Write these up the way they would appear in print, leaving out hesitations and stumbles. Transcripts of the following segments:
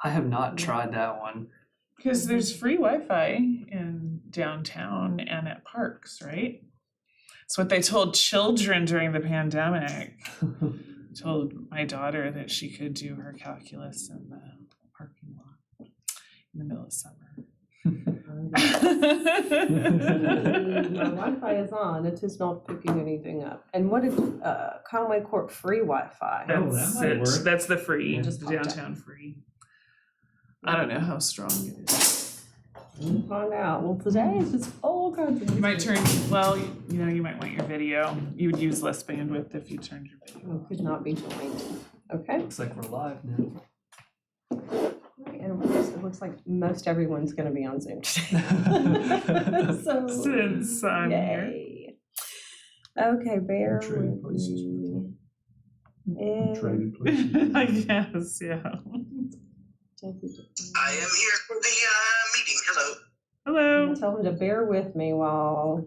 I have not tried that one. Because there's free Wi-Fi in downtown and at parks, right? It's what they told children during the pandemic. Told my daughter that she could do her calculus in the parking lot in the middle of summer. My Wi-Fi is on, it is not picking anything up. And what is Conway Court free Wi-Fi? That's the free, It just just the popped up. downtown free. I don't know how strong it is. We'll find out. Well, today it's just all kinds of. You might turn, well, you know, you might want your video. You would use less bandwidth if you turned your video. Oh, could not be joined. Okay. Looks like we're live now. And of course, it looks like most everyone's going to be on Zoom today. So, Since I'm here. yay. Okay, bear Trading with places me. Trading places. I guess, yeah. I am here for the meeting. Hello. Hello. Tell them to bear with me while.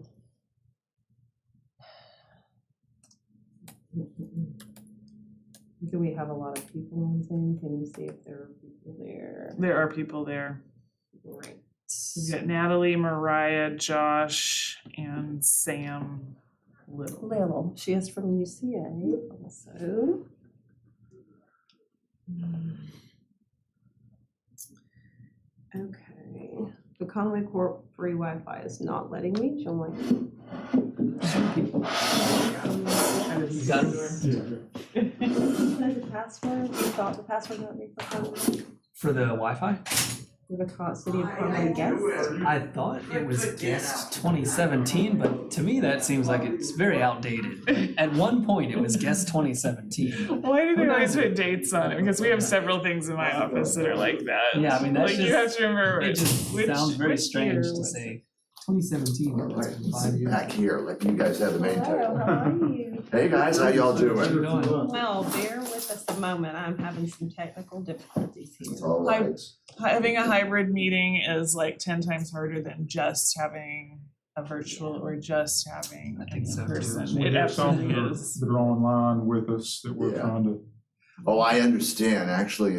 Do we have a lot of people on Zoom? Can you see if there are people there? There are people there. Great. We've got Natalie, Mariah, Josh, and Sam Little. Little. She is from UCA also. Okay. The Conway Court free Wi-Fi is not letting me join. You got it? The password, you thought the password might be for Conway? For the Wi-Fi? For the city of Conway guest? I thought it was guest 2017, but to me that seems like it's very outdated. At one point it was guest 2017. Why do they always put dates on it? Because we have several things in my office that are like that. Yeah, I mean, that's like you just- have to remember It just sounds very which strange year to was say 2017. All right, 5 years. back here, let you guys have the main Hello, title. how are you? Hey guys, how y'all How you doing? doing? Well, bear with us a moment. I'm having some technical difficulties here. It's all right. Having a hybrid meeting is like 10 times harder than just having a virtual or just having I think so, in too. person. We It have some absolutely is. that are online with us that we're Yeah. trying to. Oh, I understand. Actually,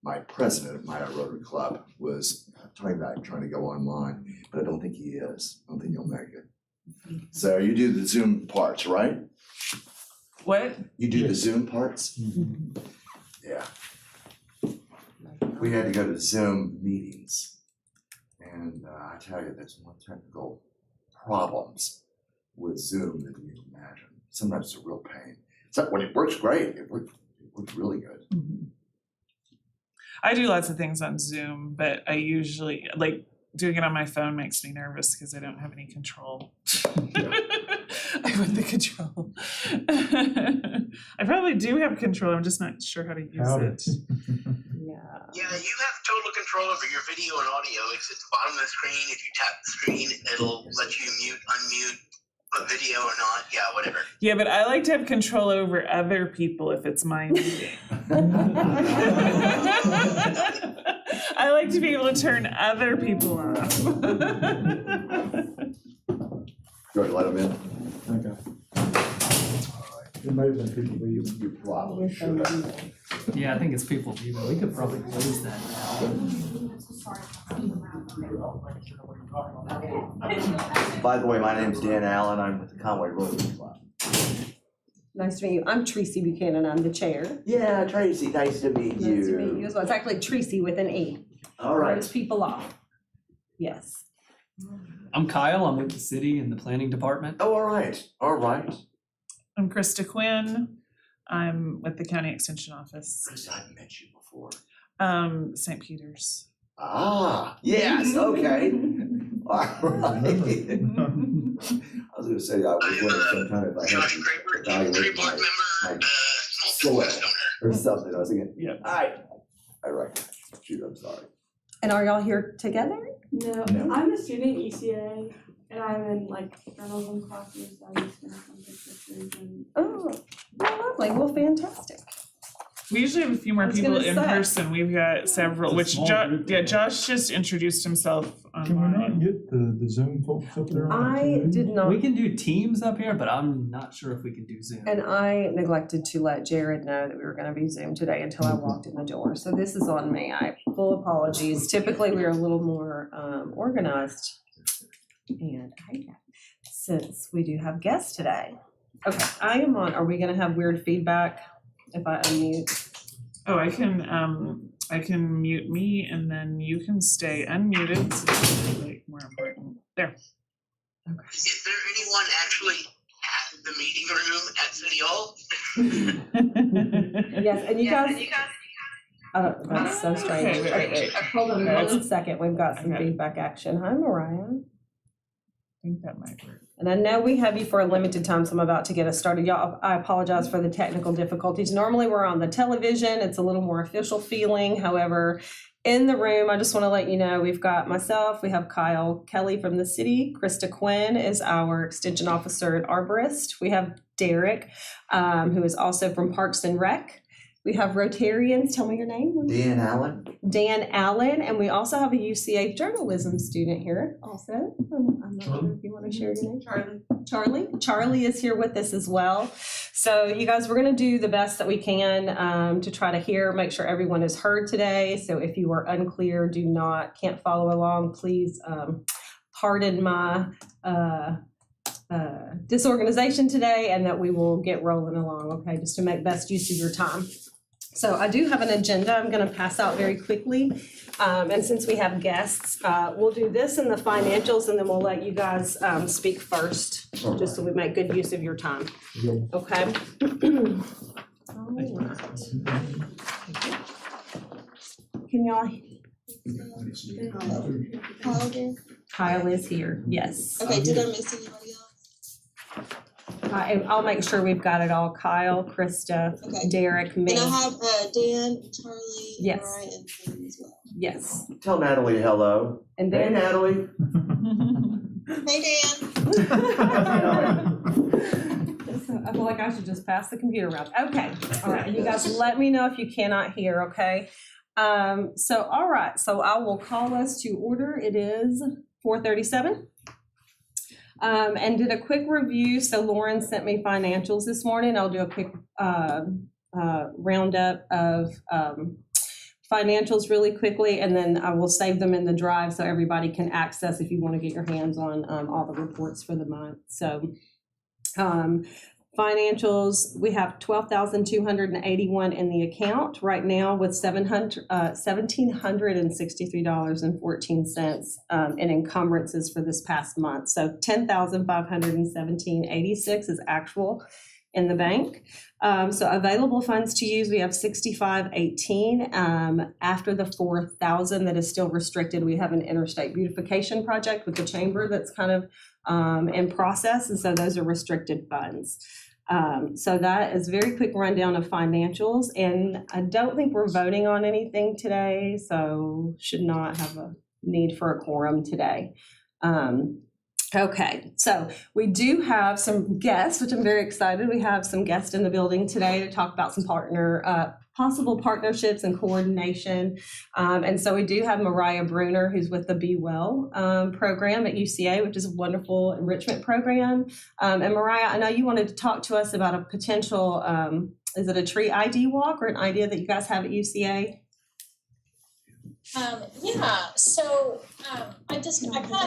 my president of my Rotary Club was talking about trying to go online, but I don't think he is. I don't think he'll make it. So you do the Zoom parts, right? What? You do the Zoom parts? Yeah. We had to go to Zoom meetings. And I tell you, there's more technical problems with Zoom than you can imagine. Sometimes it's a real pain. So when it works great, it works really good. I do lots of things on Zoom, but I usually like doing it on my phone makes me nervous because I don't have any control. I want the control. I probably do have control. I'm just not sure how to use Howdy. it. Yeah. Yeah, you have total control over your video and audio. It's at the bottom of the screen. If you tap the screen, it'll let you mute, unmute, put video or not. Yeah, whatever. Yeah, but I like to have control over other people if it's my meeting. I like to be able to turn other people off. Go ahead, let them in. Okay. It may have been people leaving. You probably should have. Yeah, I think it's people viewing. We could probably close that now. By the way, my name's Dan Allen. I'm with the Conway Rotary Club. Nice to meet you. I'm Tracy Buchanan. I'm the chair. Yeah, Tracy, nice to meet you. Nice to meet you as well. It's actually Tracy with an E. All right. Throws people off. Yes. I'm Kyle. I'm with the city in the planning department. Oh, all right, all right. I'm Krista Quinn. I'm with the County Extension Office, Chris, I've met you before. St. Peter's. Ah, yes, okay. All right. I was gonna say, I was wondering sometime if I Josh had Kramer, to evaluate tree board my member, small soil business owner. or something. I was thinking, Yeah. all right. Shoot, I'm sorry. And are y'all here together? No, No. I'm a student at ECA, and I'm in like journalism classes. I'm just gonna come take pictures and. Oh, well, lovely. Well, fantastic. We usually have a few more I was people gonna in say. person. We've got several, It's a which small group. Josh just introduced himself Can we not online. get the Zoom folks up there on the I TV? did not. We can do Teams up here, but I'm not sure if we can do Zoom. And I neglected to let Jared know that we were gonna be Zoom today until I walked in the door, so this is on me, full apologies. Typically, we are a little more organized. And since we do have guests today. Okay, I am on, are we gonna have weird feedback if I unmute? Oh, I can mute me and then you can stay unmuted, so it's like more important. There. Is there anyone actually at the meeting room at City Hall? Yes, and you guys. That's so strange. Okay, wait. Hold on That's- 1 second, we've got some Okay. feedback action. Hi, Mariah. I think that might work. And I know we have you for a limited time, so I'm about to get us started. Y'all, I apologize for the technical difficulties. Normally, we're on the television. It's a little more official feeling. However, in the room, I just want to let you know, we've got myself, we have Kyle Kelly from the city. Krista Quinn is our extension officer and arborist. We have Derek, who is also from Parks and Rec. We have Rotarians. Tell me your name. Dan Allen? Dan Allen, and we also have a UCA journalism student here also. I'm not sure if you want to share your name. Charlie is here with us as well. So you guys, we're going to do the best that we can to try to make sure everyone is heard today. So if you are unclear, can't follow along, please pardon my disorganization today, and that we will get rolling along, okay, just to make best use of your time. So I do have an agenda I'm going to pass out very quickly. And since we have guests, we'll do this in the financials, and then we'll let you guys speak first, just so we make good use of your time. Okay? All right. Can y'all? Kyle is here, yes. Okay, did I miss anybody else? I'll make sure we've got it all. Kyle, Krista, Okay. Derek, me. And I have Dan, Charlie, Yes. Mariah, and Pam as well. Yes. Tell Natalie hello. And Hey, then. Natalie. Hey, Dan. I feel like I should just pass the computer around. Okay, all right, and you guys let me know if you cannot hear, okay? So, all right, so I will call us to order. It is 4:37. And did a quick review. So Lauren sent me financials this morning. I'll do a quick roundup of financials really quickly, and then I will save them in the drive so everybody can access if you want to get your hands on all the reports for the month. So financials, we have $12,281 in the account right now, with $1,763.14 in encumbrances for this past month. So $10,517.86 is actual in the bank. So available funds to use, we have $65.18. After the $4,000 that is still restricted, we have an interstate beautification project with the chamber that's kind of in process, and so those are restricted funds. So that is a very quick rundown of financials, and I don't think we're voting on anything today, so should not have a need for a quorum today. Okay, so we do have some guests, which I'm very excited. We have some guests in the building today to talk about some possible partnerships and coordination. And so we do have Mariah Bruner, who's with the Be Well program at UCA, which is a wonderful enrichment program. And Mariah, I know you wanted to talk to us about a potential, is it a tree ID walk or an idea that you guys have at UCA? So I kind of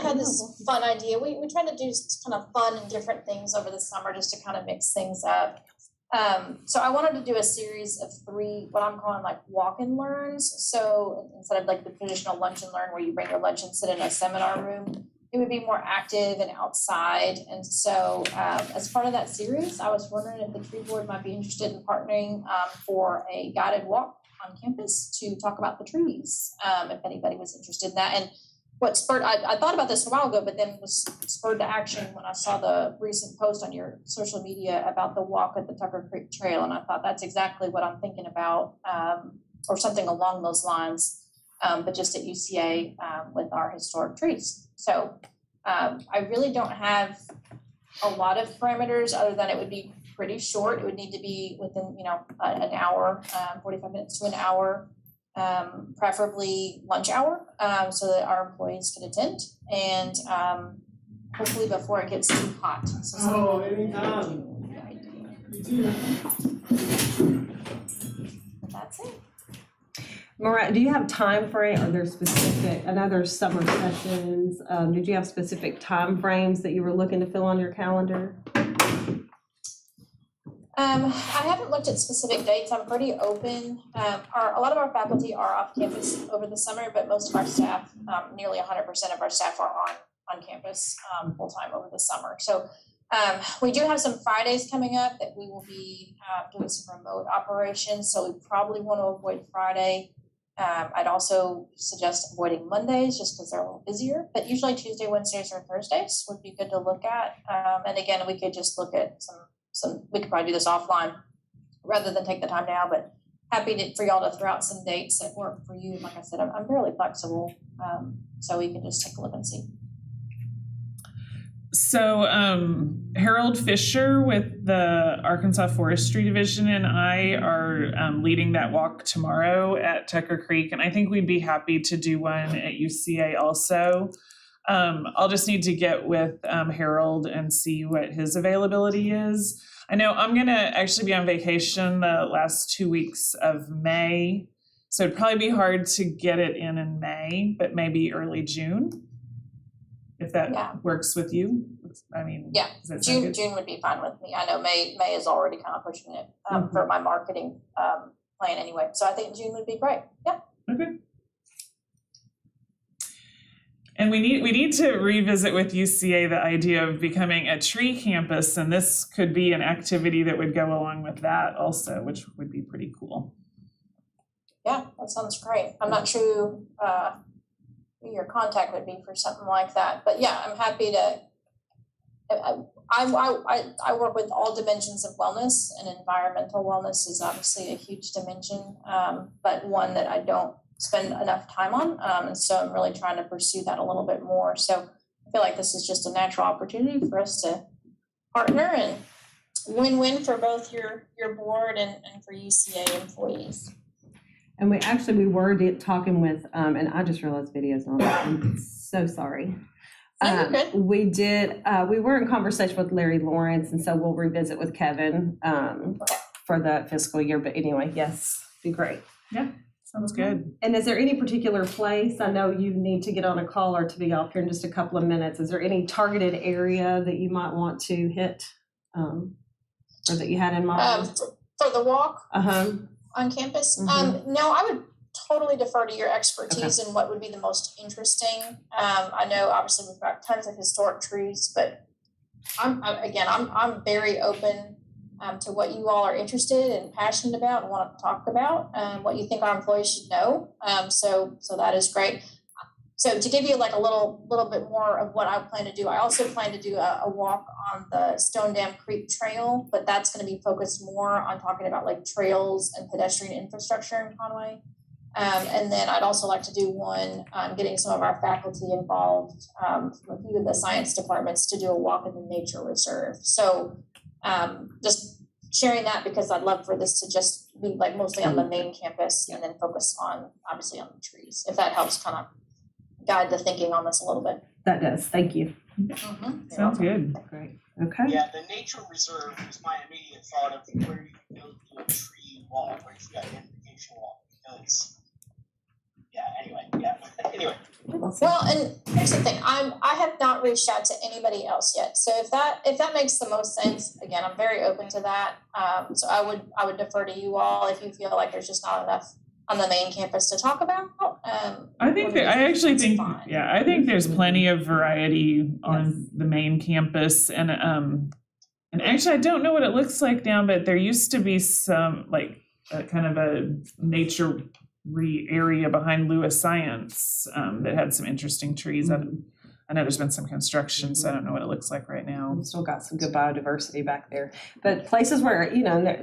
had this fun idea. We tried to do kind of fun and different things over the summer just to kind of mix things up. So I wanted to do a series of 3, what I'm calling like walk and learns. So instead of like the traditional lunch and learn where you bring your lunch and sit in a seminar room, it would be more active and outside. And so as part of that series, I was wondering if the tree board might be interested in partnering for a guided walk on campus to talk about the trees, if anybody was interested in that. And what spurred, I thought about this a while ago, but then was spurred to action when I saw the recent post on your social media about the walk at the Tucker Creek Trail. And I thought that's exactly what I'm thinking about, or something along those lines, but just at UCA with our historic trees. So I really don't have a lot of parameters other than it would be pretty short. It would need to be within, an hour, 45 minutes to an hour, preferably lunch hour, so that our employees could attend, and hopefully before it gets too hot. So that's it. Mariah, do you have time frame? Are there specific, I know there's summer sessions. Did you have specific time frames that you were looking to fill on your calendar? I haven't looked at specific dates. I'm pretty open. A lot of our faculty are off campus over the summer, but most of our staff, nearly 100% of our staff are on campus full time over the summer. So we do have some Fridays coming up that we will be doing some remote operations. So we probably want to avoid Friday. I'd also suggest avoiding Mondays just because they're a little busier, but usually Tuesday, Wednesdays, or Thursdays would be good to look at. And again, we could just look at we could probably do this offline rather than take the time now, but happy for y'all to throw out some dates that work for you. Like I said, I'm fairly flexible, so we can just take a look and see. So Harold Fisher with the Arkansas Forestry Division and I are leading that walk tomorrow at Tucker Creek, and I think we'd be happy to do one at UCA also. I'll just need to get with Harold and see what his availability is. I know I'm going to actually be on vacation the last 2 weeks of May, so it'd probably be hard to get it in May, but maybe early June, if that works with you. I mean, yeah, does that sound good? June would be fine with me. I know May is already kind of pushing it for my marketing plan anyway, so I think June would be great. Yeah. Okay. And we need to revisit with UCA the idea of becoming a tree campus, and this could be an activity that would go along with that also, which would be pretty cool. Yeah, that sounds great. I'm not sure who your contact would be for something like that, but yeah, I'm happy to. I work with all dimensions of wellness, and environmental wellness is obviously a huge dimension, but one that I don't spend enough time on, and so I'm really trying to pursue that a little bit more. So I feel like this is just a natural opportunity for us to partner and win-win for both your board and for UCA employees. And we were talking with, and I just realized video's not on. I'm so sorry. We were in conversation with Larry Lawrence, and so we'll revisit with Kevin for the fiscal year. But anyway, yes, be great. Yeah. Sounds good. And is there any particular place? I know you need to get on a call or to be off here in just a couple of minutes. Is there any targeted area that you might want to hit or that you had in mind? For the walk on campus? No, I would totally defer to your expertise in what would be the most interesting. I know obviously we've got tons of historic trees, but I'm very open to what you all are interested and passionate about and want to talk about, what you think our employees should know. So that is great. So to give you like a little bit more of what I plan to do, I also plan to do a walk on the Stone Dam Creek Trail, but that's going to be focused more on talking about like trails and pedestrian infrastructure in Conway. And then I'd also like to do one getting some of our faculty involved from a few of the science departments to do a walk in the nature reserve. So just sharing that because I'd love for this to just be like mostly on the main campus and then focus on obviously on the trees, if that helps kind of guide the thinking on this a little bit. That does. Thank you. Sounds good. Great. Okay. Yeah, the nature reserve is my immediate thought of where you can go to a tree walk, where you've got an identification walk, because anyway. Well, and here's the thing, I have not reached out to anybody else yet. So if that makes the most sense, again, I'm very open to that. So I would defer to you all if you feel like there's just not enough on the main campus to talk about. I think there's plenty of variety on the main campus, and actually I don't know what it looks like now, but there used to be some like kind of a nature area behind Lewis Science that had some interesting trees. I know there's been some construction, so I don't know what it looks like right now. We've still got some good biodiversity back there. But places where,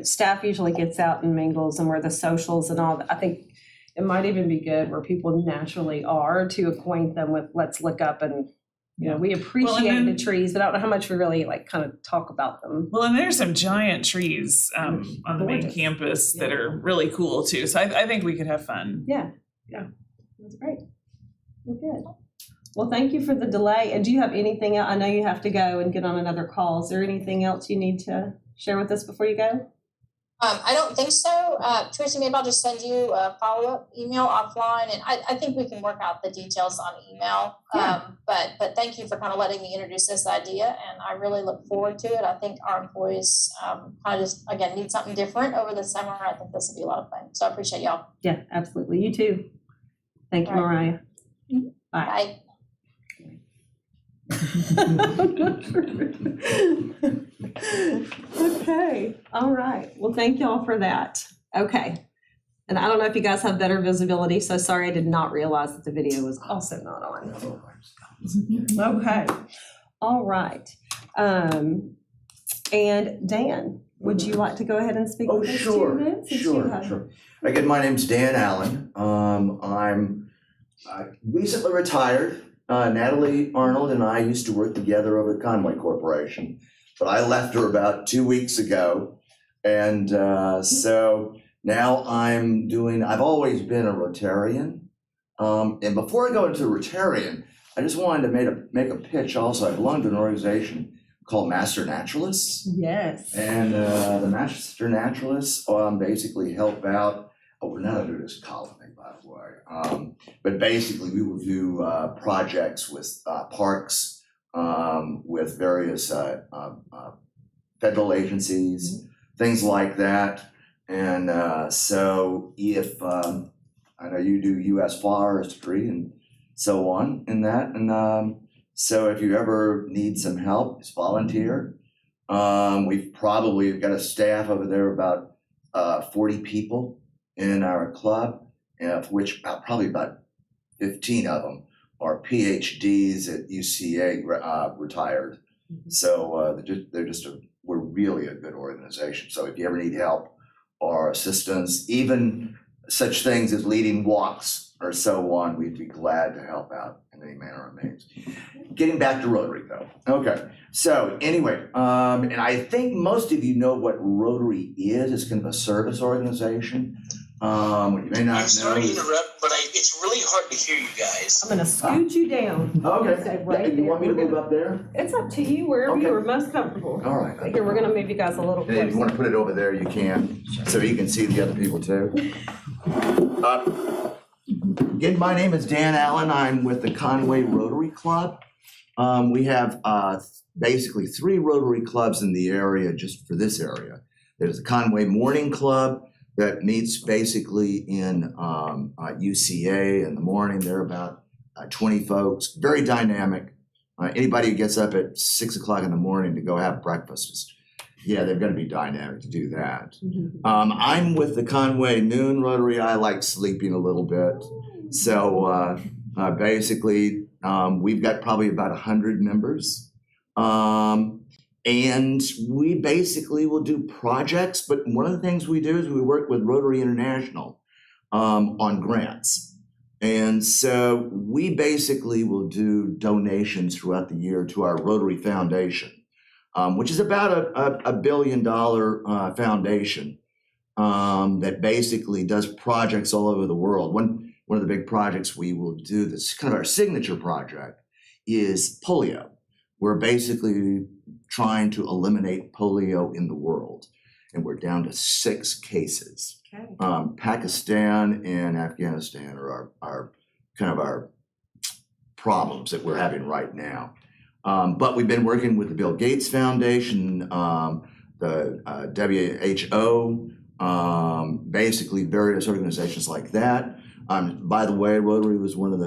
staff usually gets out and mingles and where the socials and all that, I think it might even be good where people naturally are to acquaint them with, let's look up and Yeah, we appreciate then- the trees, but I don't know how much we really like kind of talk about them. Well, and there's some giant trees on the main Gorgeous. campus that Yeah. are really cool too. So I think we could have fun. Yeah. That's great. Well, good. Well, thank you for the delay. And do you have anything else? I know you have to go and get on another call. Is there anything else you need to share with us before you go? I don't think so. Tracy, maybe I'll just send you a follow-up email offline, and I think we can work out the details on email. Yeah. But thank you for kind of letting me introduce this idea, and I really look forward to it. I think our employees kind of just, again, need something different over the summer. I think this will be a lot of fun. So I appreciate y'all. Yeah, absolutely. You too. Thank you, All Mariah. Mhm. Bye. Bye. Okay, all right. Well, thank y'all for that. Okay. And I don't know if you guys have better visibility, so sorry I did not realize that the video was also not on. Okay, all right. And Dan, would you like to go ahead and speak Oh, with us 2 sure, minutes? since you sure, have- sure. Again, my name's Dan Allen. I recently retired. Natalie Arnold and I used to work together over at Conway Corporation, but I left her about 2 weeks ago. And so now I've always been a Rotarian. And before I go into Rotarian, I just wanted to make a pitch also. I belong to an organization called Master Naturalists. Yes. And the Master Naturalists basically help out. Oh, we're not under this colony, by the way. But basically, we will do projects with parks, with various federal agencies, things like that. And so if I know you do U.S. forestry and so on in that, and so if you ever need some help, just volunteer. We've probably got a staff over there about 40 people in our club, of which probably about 15 of them are PhDs at UCA retired. So we're really a good organization. So if you ever need help or assistance, even such things as leading walks or so on, we'd be glad to help out in any manner or means. Getting back to Rotary though. Okay, so anyway, and I think most of you know what Rotary is. It's kind of a service organization. What you may not know. I'm sorry to interrupt, but it's really hard to hear you guys. I'm gonna scoot you down. Okay, Stay right you there. want me to move up there? It's up to you, wherever Okay. you are most comfortable. All right. Here, we're gonna move you guys a little And if you want closer. to put it over there, you can, so you can see the other people too. Again, my name is Dan Allen. I'm with the Conway Rotary Club. We have basically 3 Rotary clubs in the area, just for this area. There's the Conway Morning Club that meets basically in UCA in the morning. They're about 20 folks, very dynamic. Anybody who gets up at 6 o'clock in the morning to go have breakfast, they're going to be dynamic to do that. I'm with the Conway Noon Rotary. I like sleeping a little bit. So basically, we've got probably about 100 members. And we basically will do projects, but one of the things we do is we work with Rotary International on grants. And so we basically will do donations throughout the year to our Rotary Foundation, which is about a $1 billion foundation that basically does projects all over the world. One of the big projects we will do, that's kind of our signature project, is polio. We're basically trying to eliminate polio in the world, and we're down to 6 cases. Okay. Pakistan and Afghanistan are our problems that we're having right now. But we've been working with the Bill Gates Foundation, the WHO, basically various organizations like that. By the way, Rotary was one of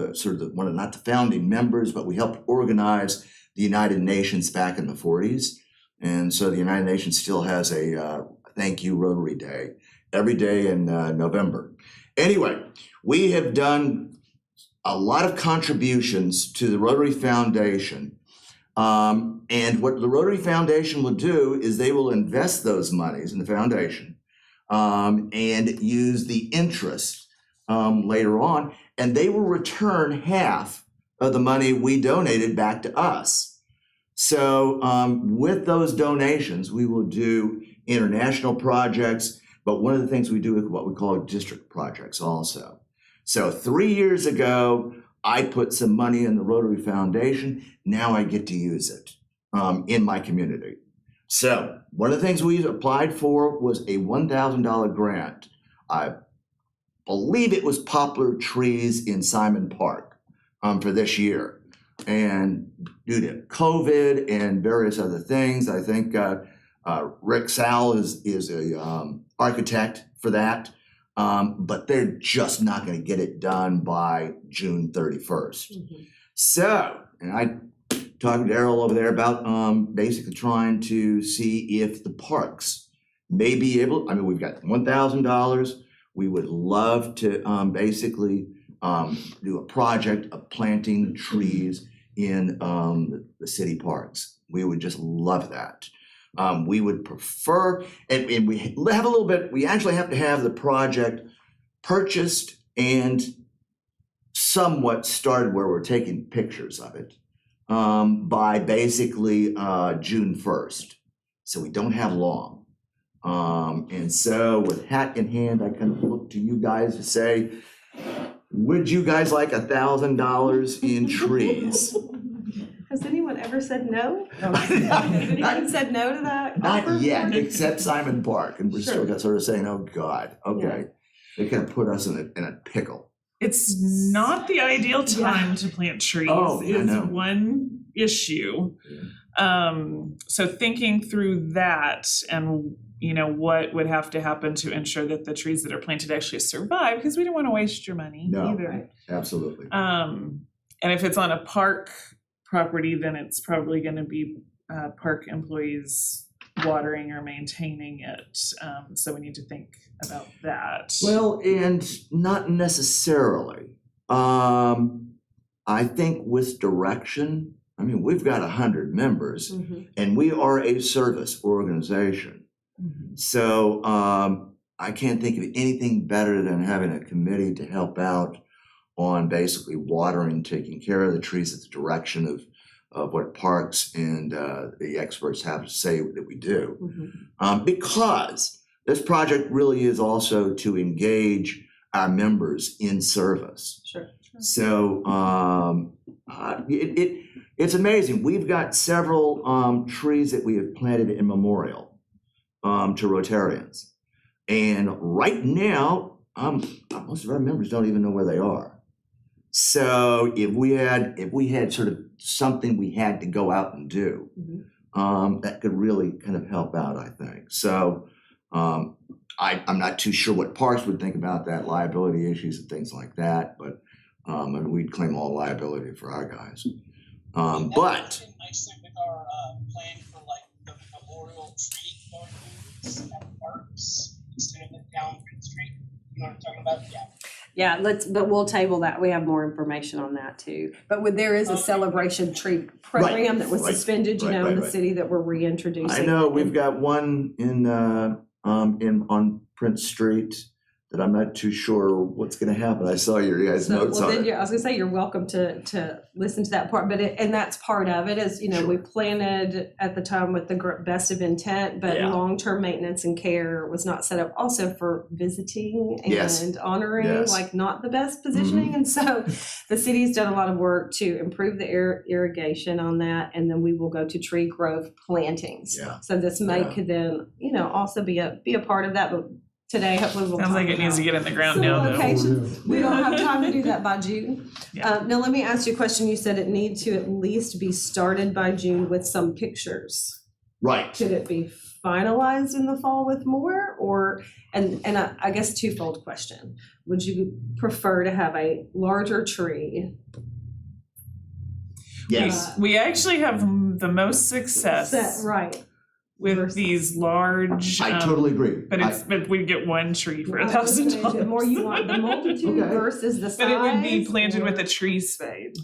not the founding members, but we helped organize the United Nations back in the 40s. And so the United Nations still has a Thank You Rotary Day every day in November. Anyway, we have done a lot of contributions to the Rotary Foundation. And what the Rotary Foundation will do is they will invest those monies in the foundation and use the interest later on, and they will return half of the money we donated back to us. So with those donations, we will do international projects, but one of the things we do is what we call district projects also. So 3 years ago, I put some money in the Rotary Foundation. Now I get to use it in my community. So one of the things we applied for was a $1,000 grant. I believe it was poplar trees in Simon Park for this year. And due to COVID and various other things, I think Rick Sal is a architect for that. But they're just not going to get it done by June 31st. So, and I talked to Errol over there about basically trying to see if the parks may be able, I mean, we've got $1,000. We would love to basically do a project of planting trees in the city parks. We would just love that. We would prefer, and we have a little bit, we actually have to have the project purchased and somewhat started where we're taking pictures of it by basically June 1st. So we don't have long. And so with hat in hand, I kind of look to you guys to say, would you guys like $1,000 in trees? Has anyone ever said no? Has anyone said no to that? offer? Not yet, except Simon Park, and we're still sort of saying, oh God, okay. They kind of put us in a pickle. It's not the ideal time to plant trees. Oh, I is know. one issue. So thinking through that and what would have to happen to ensure that the trees that are planted actually survive, because we don't want to waste your money either. Absolutely. And if it's on a park property, then it's probably going to be park employees watering or maintaining it. So we need to think about that. Well, and not necessarily. I think with direction, I mean, we've got 100 members and we are a service organization. So I can't think of anything better than having a committee to help out on basically watering, taking care of the trees at the direction of what parks and the experts have to say that we do. Because this project really is also to engage our members in service. Sure. So it's amazing. We've got several trees that we have planted in memorial to Rotarians. And right now, most of our members don't even know where they are. So if we had sort of something we had to go out and do, that could really kind of help out, I think. So I'm not too sure what parks would think about that, liability issues and things like that, but and we'd claim all liability for our guys. But nicely with our plan for like the memorial tree gardens at parks instead of the down Fifth Street. You know what I'm talking about? Yeah. Yeah, but we'll table that. We have more information on that too. But there is a celebration tree program that was suspended, in the city that we're reintroducing. I know we've got one in on Prince Street that I'm not too sure what's going to happen. I saw your guys' notes on it. I was going to say you're welcome to listen to that part, and that's part of it. Is we planted at the time with the best of intent, but long-term maintenance and care was not set up also for visiting and honoring, like not the best positioning. And so the city's done a lot of work to improve the irrigation on that, and then we will go to tree growth plantings. So this could then also be a part of that, but today, hopefully we'll Sounds like it needs to get in the ground now, though. locations. We don't have time to do that by June. Yeah. Now, let me ask you a question. You said it needs to at least be started by June with some pictures. Right. Could it be finalized in the fall with more? Or, and I guess twofold question. Would you prefer to have a larger tree? Yes. We actually have the most success Right. with these large. I totally agree. But we get one tree for $1,000. The more you want the multitude versus the size. But it would be planted with a tree spade.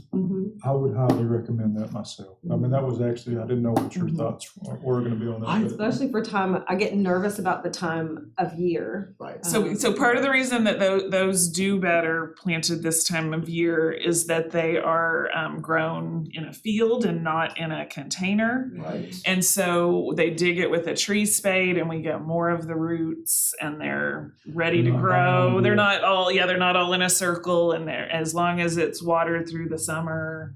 I would highly recommend that myself. I mean, that was actually, I didn't know what your thoughts were gonna be on that. but- Especially for time, I get nervous about the time of year. Right. So part of the reason that those do better planted this time of year is that they are grown in a field and not in a container. Right. And so they dig it with a tree spade and we get more of the roots and they're ready to Not grow. bad. They're not all in a circle, and they're, as long as it's watered through the summer,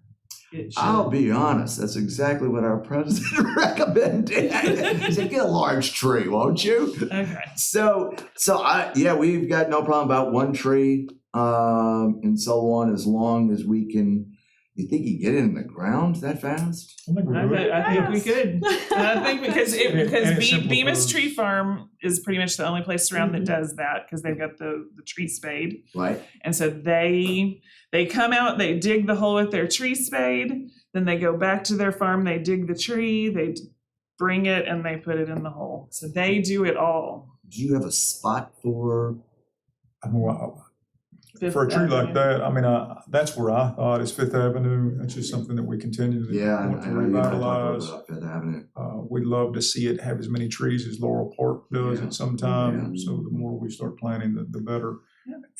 it should. I'll be honest, that's exactly what our president recommended. He said, get a large tree, won't you? Okay. So we've got no problem about one tree, and so on, as long as we can. You think you get it in the ground that fast? I think we would. I think we could. I think because And it Bemis simplifies. Tree Farm is pretty much the only place around that does that, because they've got the tree spade. Right. And so they come out, they dig the hole with their tree spade, then they go back to their farm, they dig the tree, they bring it and they put it in the hole. So they do it all. Do you have a spot for? For a tree like that, I mean, that's where I thought is Fifth Avenue. That's just something that we continue to Yeah, want to I know you and I talked revitalize. about Fifth Avenue. We'd love to see it have as many trees as Laurel Park does Yeah. at some time. Yeah. So the more we start planting, the better.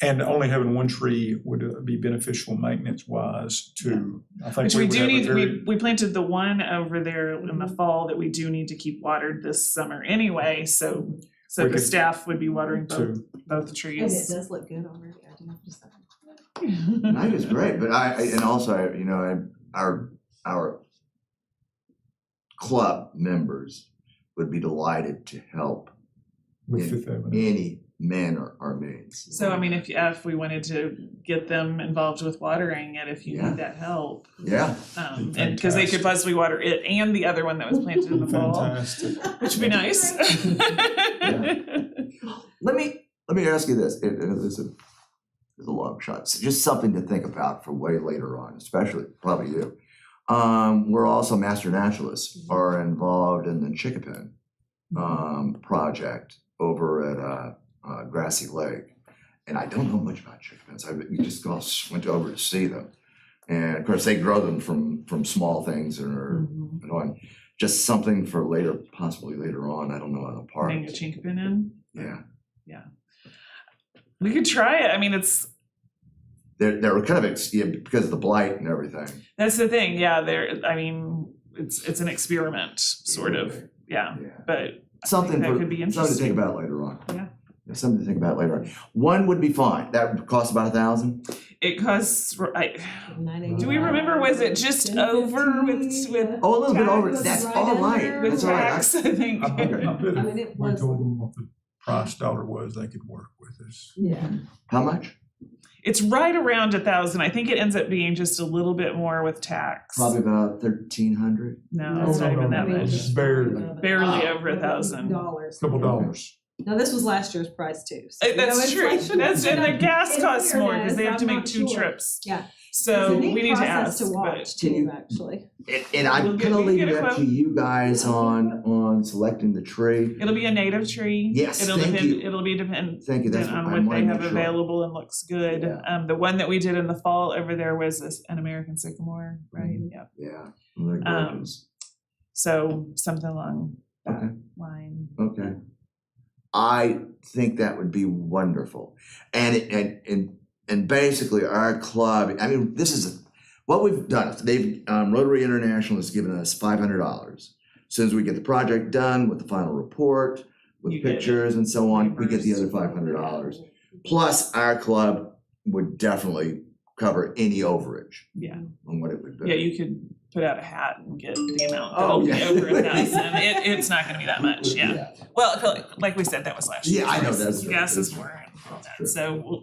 And only having one tree would be beneficial maintenance wise too. I think Which we would do have a need, very- we planted the one over there in the fall that we do need to keep watered this summer anyway, so We the could- staff would be watering both Two. the And it trees. does look good already, I do have to say. I think it's great, but our club members would be delighted to help with in Fifth Avenue. any manner or means. So I mean, if we wanted to get them involved with watering it, if you Yeah. need that help, Yeah, and because they could possibly water it and the other one that was planted in the fall, Fantastic. which would be nice. let me ask you this, and this is a long shot, it's just something to think about for way later on, especially probably you. We're also master naturalists are involved in the Chickapin project over at Grassy Lake. And I don't know much about chickens. We just all went over to see them. And of course, they grow them from small things and are annoying. Just something for later, possibly later on, I don't know, in the park. Bring a chinkapin in. Yeah. We could try it. I mean, They're kind of, because of the blight and everything. that's the thing. Yeah, it's an experiment, sort of. Yeah, Yeah. but Something that for, could be something to interesting. think about later on. Yeah. Something to think about later on. One would be fine. That would cost about $1,000. it costs. Do Do we remember? Was it just over with Oh, a little bit over. Tax That's was all right right. under. with That's all right. tax? I think. I bet I mean, it we was- told them what the price dollar was, they could work with us. Yeah. How much? It's right around 1,000. I think it ends up being just a little bit more with tax. Probably about 1,300. No, it's not even that no, much. just barely. Barely over 1,000. Dollars. Couple dollars. Now, this was last year's price too. So, That's true. inflation That's has and been the gas in costs more because they have to fairness, make I'm two not sure. trips. Yeah. So It's a we neat need to process ask. to but watch Can too, you- actually. And I'm We'll get- gonna we can leave get a that quote. to you guys on selecting the tree. it'll be a native tree. Yes, It'll thank depend. you. It'll be depend Thank you, that's what on I what they wanted to have make sure. available and looks good. Yeah. The one that we did in the fall over there was an American sycamore, right? Mhm. Yeah. Yeah, they're Um, gorgeous. So something along that Okay. line. Okay. I think that would be wonderful. And basically our club, I mean, this is what we've done. They've Rotary International has given us $500. As soon as we get the project done with the final report, with You get pictures and so on, we get the other $500. Plus our club would definitely cover any overage Yeah. on what it would be. Yeah, you could put out a hat and get the amount. Oh, That'll be yeah. over 1,000. It's not gonna be that much, yeah. Well, like we said, that was last year. Yeah, I know, that's true. Gas is That's more true. and all That's true. that, so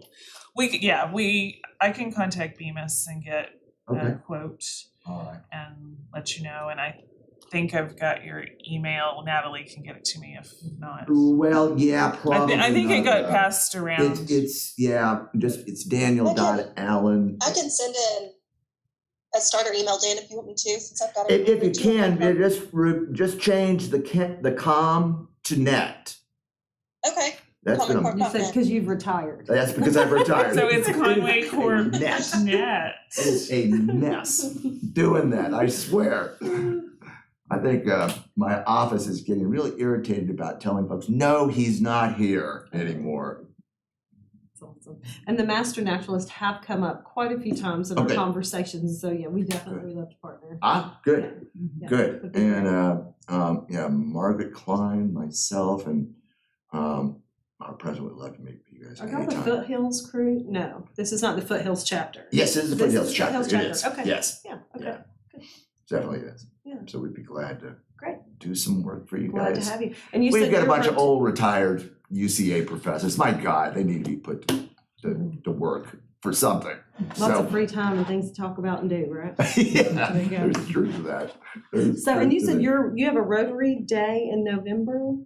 I can contact Bemis and get a Okay, quote all right. and let you know, and I think I've got your email. Natalie can get it to me if not. Well, yeah, probably I think it not, got passed around. It's Daniel.Allen. I can send in a starter email, Dan, if you want me to, since I've got it. If you can, just change the com to net. Okay, That's been Conway a, You said because you've retired. that's because I've retired. So it's Conway It is a Corp. mess. Net. It is a mess doing that, I swear. I think my office is getting really irritated about telling folks, no, he's not here anymore. That's awesome. And the master naturalists have come up quite a few times in our Okay. conversations, so yeah, we definitely would love to partner. Good, Yeah. good. That'd be great. And yeah, Margaret Klein, myself, and our president would love to meet you guys Are y'all the anytime. Foothills crew? No, this is not the Foothills chapter. Yes, it is the This Foothills is chapter. Foothills It chapter. is. Okay. Yes, Yeah, okay. Yeah. definitely is. Yeah. So we'd be glad to Great. do some work for you Glad guys. to have you. And you We've said got a you're bunch of roti- old retired UCA professors. My God, they need to be put to work for something. Lots So, of free time and things to talk about and do, right? yeah, There you go. there's truth to that. There's So, and truth you to said that. you have a Rotary Day in November?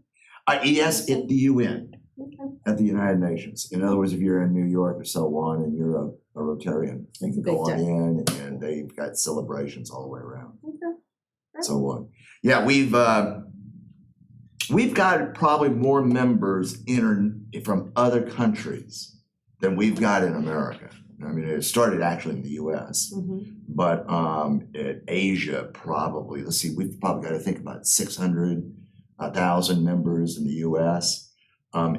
Yes, at the UN, Okay. at the United Nations. In other words, if you're in New York or so on and you're a Rotarian, you That's a can go big on day. in and they've got celebrations all the way around. Okay. So on. Yeah, we've got probably more members from other countries than we've got in America. I mean, it started actually in the US, Mhm. but in Asia probably, let's see, we've probably got to think about 600,000 members in the US.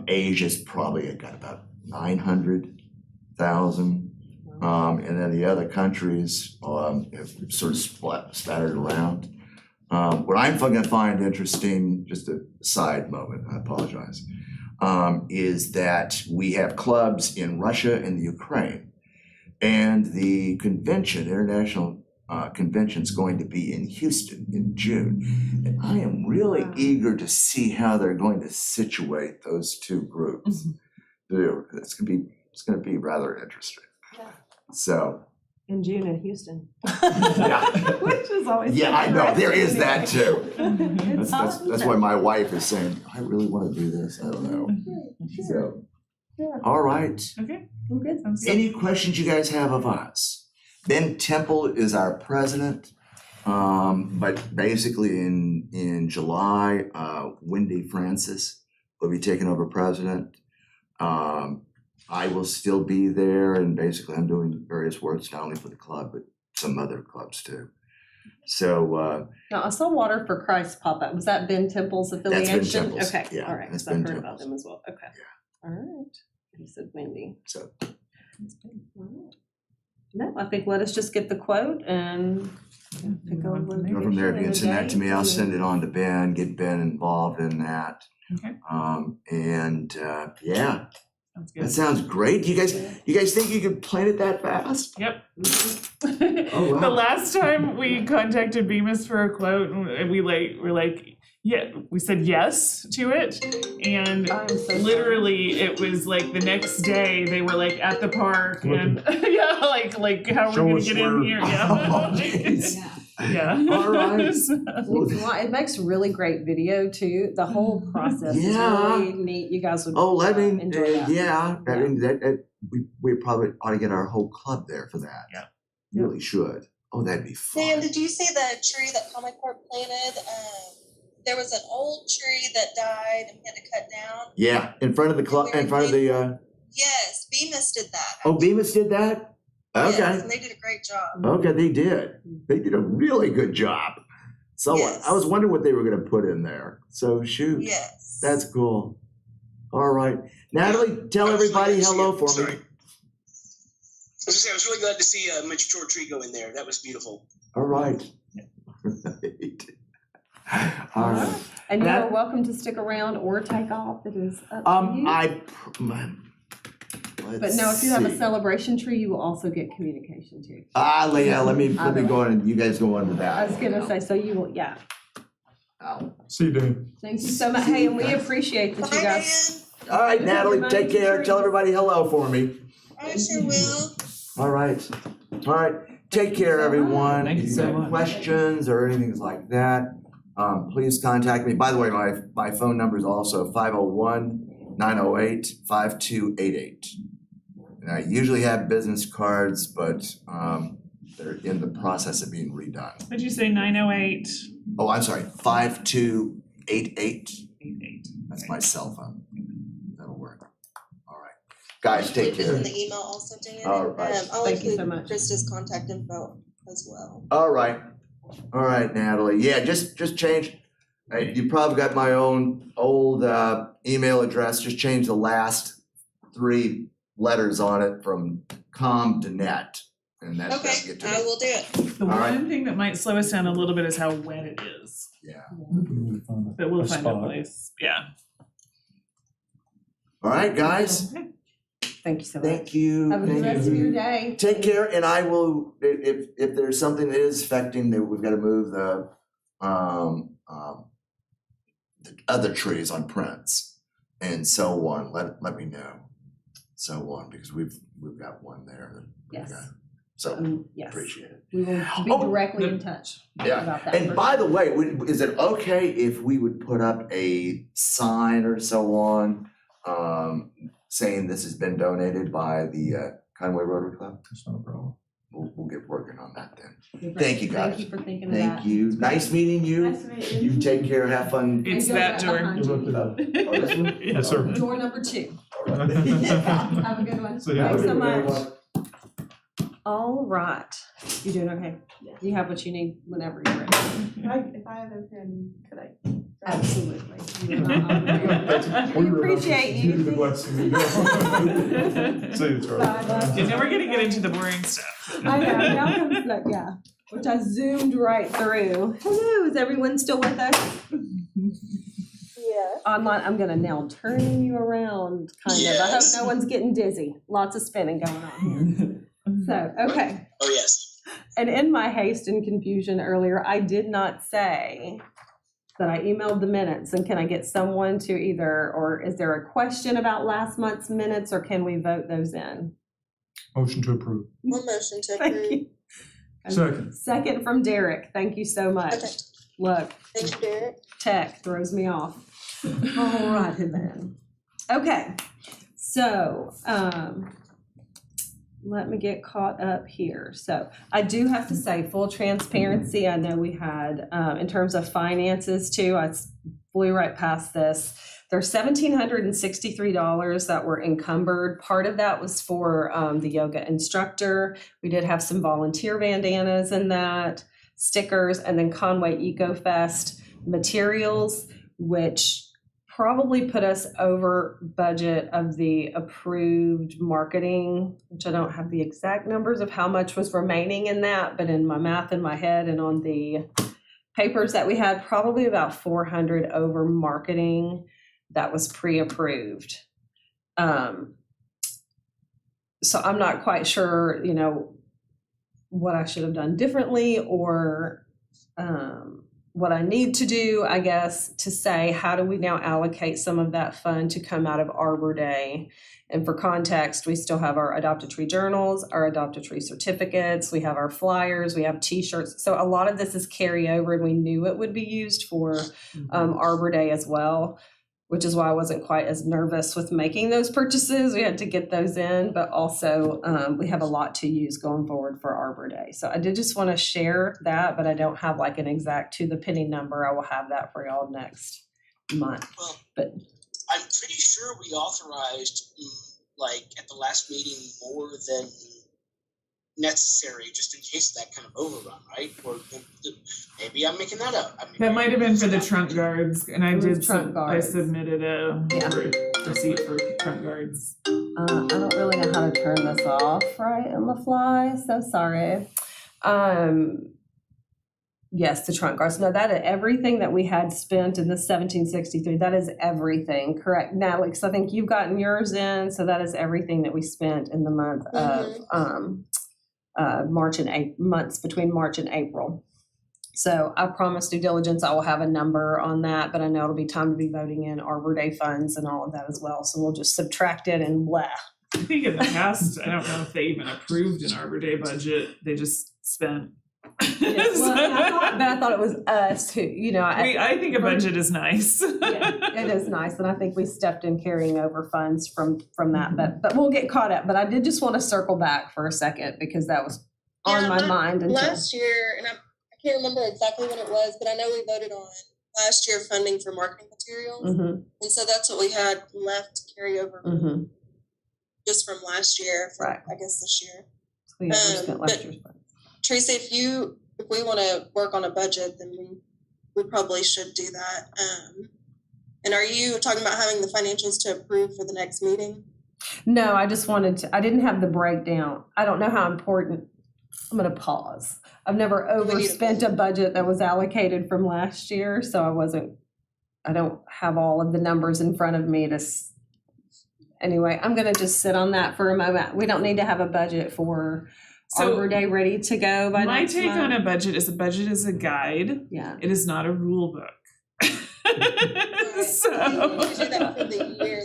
Asia's probably got about 900,000. And then the other countries have sort of spattered around. What I'm going to find interesting, just a side moment, I apologize, is that we have clubs in Russia and the Ukraine. And the convention, international convention, is going to be in Houston in June. And I am really eager to see how they're going to situate those two groups. It's going to be rather interesting. Yeah. So. In June in Houston. Yeah. Which is always. Yeah, I know, there is that too. It's That's why my wife is saying, I really want to do this, I don't know. So, all right. Okay, We're good. sounds good. Any questions you guys have of us? Ben Temple is our president. But basically in July, Wendy Francis will be taking over president. I will still be there, and basically I'm doing various works, not only for the club, but some other clubs too. So Now, I saw Water for Christ pop up. Was that Ben Temple's affiliation? That's Ben Temple's, Okay, yeah, all right, that's so I've Ben heard about Temple's. them as well. Okay. All right. You said Wendy. so That's good. All right. No, I think let us just get the quote and pick over. Go go from there. If you can send that to me, I'll send it on to Ben, get Ben involved in that. Okay. Yeah, Sounds that good. sounst great. You guys think you could plan it that fast? Yep. Oh, wow. The last time we contacted Bemis for a quote, we were like, yeah, we said yes to it. And I'm so sorry. literally it was like the next day they were like at the park and yeah, like how Show we're gonna us get in where. here, Oh, yeah. jeez. Yeah. All right. Well, it makes really great video too. The whole process is Yeah. really neat. You guys would Oh, I mean, enjoy that. yeah, I Yeah. mean, that we probably ought to get our whole club there for that. Yeah. Really should. Oh, that'd be Dan, fun. did you see the tree that Conway Corp planted? There was an old tree that died and we had to cut down. Yeah, in front of the club, in front of the, Yes, Bemis did that. oh, Bemis did that? Yes, Okay. and they did a great job. Okay, they did. They did a really good job. So Yes. I was wondering what they were gonna put in there. So shoot, Yes. that's cool. All right, Natalie, tell everybody hello for me. Sorry. I was just saying, I was really glad to see a mature tree go in there. That was beautiful. All right. All right. And That- you're welcome to stick around or take off. It is up to you. But no, if you have a celebration tree, you will also get communication too. Yeah, let me Either go on and you guys go on to that. I was gonna say, so you will, yeah. Ow. See you, Dan. Thank you so much. Hey, and we appreciate that you Bye, guys. Dan. All right, Natalie, take care. Tell everybody hello for me. I sure will. All right. All right. Take care, everyone. Thank you If so have much. questions or anything like that, please contact me. By the way, my phone number is also 501-908-5288. And I usually have business cards, but they're in the process of being redone. What'd you say, 908? Oh, I'm sorry, 5288. 88. That's my cell phone. That'll work. Guys, take Include it care. in the email also, Dan. All right. I'll Thank you so include much. Krista's contact info as well. All right, Natalie. Yeah, just change. You probably got my own old email address. Just change the last 3 letters on it from com to net, and that'll Okay, get to I me. will do it. The All right. one thing that might slow us down a little bit is how wet it is, Yeah. but we'll A find a spot. place, yeah. All right, guys. Thank you so much. Thank you. Have a good Thank rest you. of your day. Take care, and I will, if there's something that is affecting, that we've got to move the other trees on Prince and so on, let me know. So on, because we've got one there that we've Yes. got. So, Yes. appreciate it. We will be Oh, directly in touch Yeah, about that. and by the way, is it okay if we would put up a sign or so on, saying this has been donated by the Conway Rotary Club? That's not a problem. We'll get working on that then. You're great. Thank you, guys. Thank you for thinking of that. Thank you. Nice meeting you. Nice to meet you. You take care, have fun. It's go that back door. behind You you. looked it up. Oh, this one? Yes, sir. Door number 2. Have Have a good one. See ya. Thanks so Have a good much. one. All right. You doing okay? Yeah. You have what you need whenever you're ready. If I have a pen, could I? Absolutely. You're not obligated. We appreciate you. You're the blessing. See you, Charlie. Bye, bye. Okay, now we're gonna get into the boring stuff. I know, now comes that, yeah, which I zoomed right through. Hello, is everyone still with us? Yeah. Online, I'm gonna now turn you around, kind of. I hope Yes. no one's getting dizzy. Lots of spinning going on here. So, okay. Oh, yes. And in my haste and confusion earlier, I did not say that I emailed the minutes. And can I get someone to either, or is there a question about last month's minutes, or can we vote those in? Motion to approve. One motion to Thank approve. you. Second. Second from Derek. Thank you so much. Okay. Look, Thank you, Derek. tech throws me off. All righty then. Okay, so, let me get caught up here. So I do have to say, full transparency, I know we had, in terms of finances too, I flew right past this. There's $1,763 that were encumbered. Part of that was for the yoga instructor. We did have some volunteer bandanas in that, stickers, and then Conway EcoFest materials, which probably put us over budget of the approved marketing, which I don't have the exact numbers of how much was remaining in that, but in my math in my head and on the papers that we had, probably about 400 over marketing that was pre-approved. So I'm not quite sure, what I should have done differently, or what I need to do, I guess, to say, how do we now allocate some of that fund to come out of Arbor Day? And for context, we still have our Adopt a Tree journals, our Adopt a Tree certificates, we have our flyers, we have t-shirts. So a lot of this is carryover, and we knew it would be used for Arbor Day as well, which is why I wasn't quite as nervous with making those purchases. We had to get those in, but also we have a lot to use going forward for Arbor Day. So I did just want to share that, but I don't have like an exact to the penny number. I will have that for y'all next month. Well, But I'm pretty sure we authorized, at the last meeting, more than necessary, just in case of that kind of overrun, right? Or maybe I'm making that up. That might have been for the trunk guards, and I It was did, trunk I guards. submitted a Yeah. receipt for trunk guards. I don't really know how to turn this off right on the fly, so sorry. Yes, the trunk guards. No, that is everything that we had spent in the 1763. That is everything, correct? Natalie, because I think you've gotten yours in, so that is everything that we spent in the month of March and months between March and April. So I promise due diligence, I will have a number on that, but I know it'll be time to be voting in Arbor Day funds and all of that as well. So we'll just subtract it and blah. I think in the past, I don't know if they even approved an Arbor Day budget. They just spent. Well, and I thought it was us who, I think a budget is nice. Yeah, it is nice, and I think we stepped in carrying over funds from that, but we'll get caught up. But I did just want to circle back for a second because that was on my mind until Last year, and I can't remember exactly when it was, but I know we voted on last year funding for marketing materials. Mhm, And so that's what we had left to carry over. mhm. just from last year, for, Right. I guess this year. We overspent last but- year's budget. Tracy, if we want to work on a budget, then we probably should do that. And are you talking about having the financials to approve for the next meeting? No, I just wanted to, I didn't have the breakdown. I don't know how important, I'm gonna pause. I've never We need a overspent a budget that was allocated from last year, so I don't have all of the numbers in front of me anyway, I'm gonna just sit on that for a moment. We don't need to have a budget for So Arbor Day ready to go by my next take on month. a budget is a guide. Yeah. It is not a rule book. We So, do that for the year.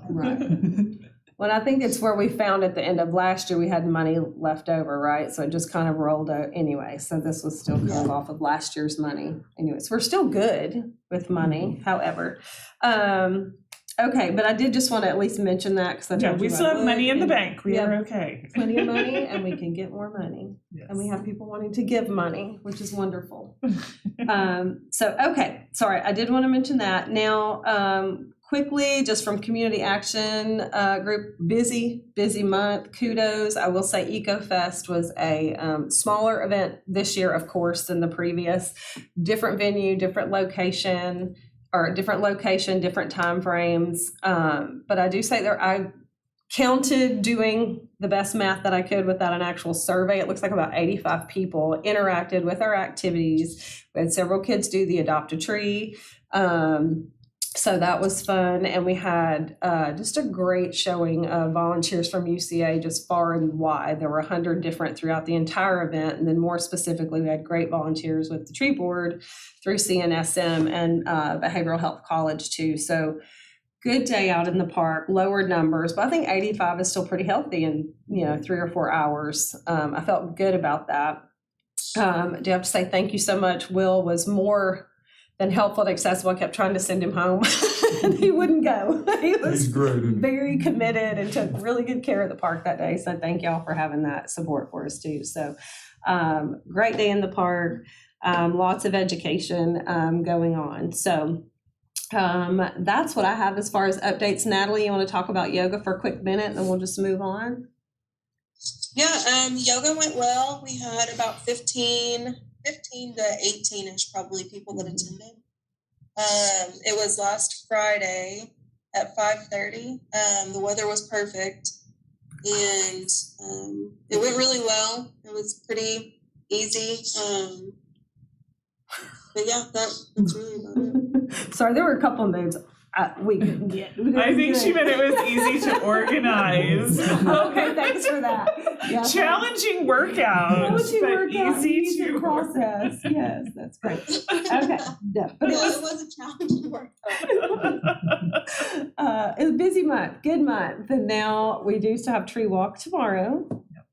Right. Well, I think it's where we found at the end of last year, we had money left over, right? So it just kind of rolled out anyway. So this was still kind of off of last year's money. Anyways, we're still good with money, however. Okay, but I did just want to at least mention that because I yeah, told we you still I have would, money in the and bank. We we are have okay. plenty of money and we can get more money. Yes. And we have people wanting to give money, which is wonderful. Okay, sorry, I did want to mention that. Now, quickly, just from Community Action Group, busy month. Kudos. I will say EcoFest was a smaller event this year, of course, than the previous. Different venue, different location, different time frames. But I do say I counted doing the best math that I could without an actual survey. It looks like about 85 people interacted with our activities. We had several kids do the Adopt a Tree. So that was fun. And we had just a great showing of volunteers from UCA just far and wide. There were 100 different throughout the entire event. And then more specifically, we had great volunteers with the tree board through CNSM and Behavioral Health College too. So good day out in the park, lowered numbers, but I think 85 is still pretty healthy in 3 or 4 hours. I felt good about that. I do have to say thank you so much. Will was more than helpful and accessible. I kept trying to send him home and he wouldn't go. He was He's great, isn't he? very committed and took really good care of the park that day. So thank y'all for having that support for us too. So great day in the park, lots of education going on. So that's what I have as far as updates. Natalie, you want to talk about yoga for a quick minute and then we'll just move on? Yeah, yoga went well. We had about 15 to 18-ish probably people that attended. It was last Friday at 5:30. The weather was perfect and it went really well. It was pretty easy. But yeah, that's really about it. Sorry, there were a couple of moves we couldn't get. I think she meant it was easy to organize. Okay, thanks for that. Yeah. Challenging workout, but easy to process. Yes, that's great. Okay, yeah, but It was a challenging workout. it was a busy month, good month, and now we do still have tree walk tomorrow,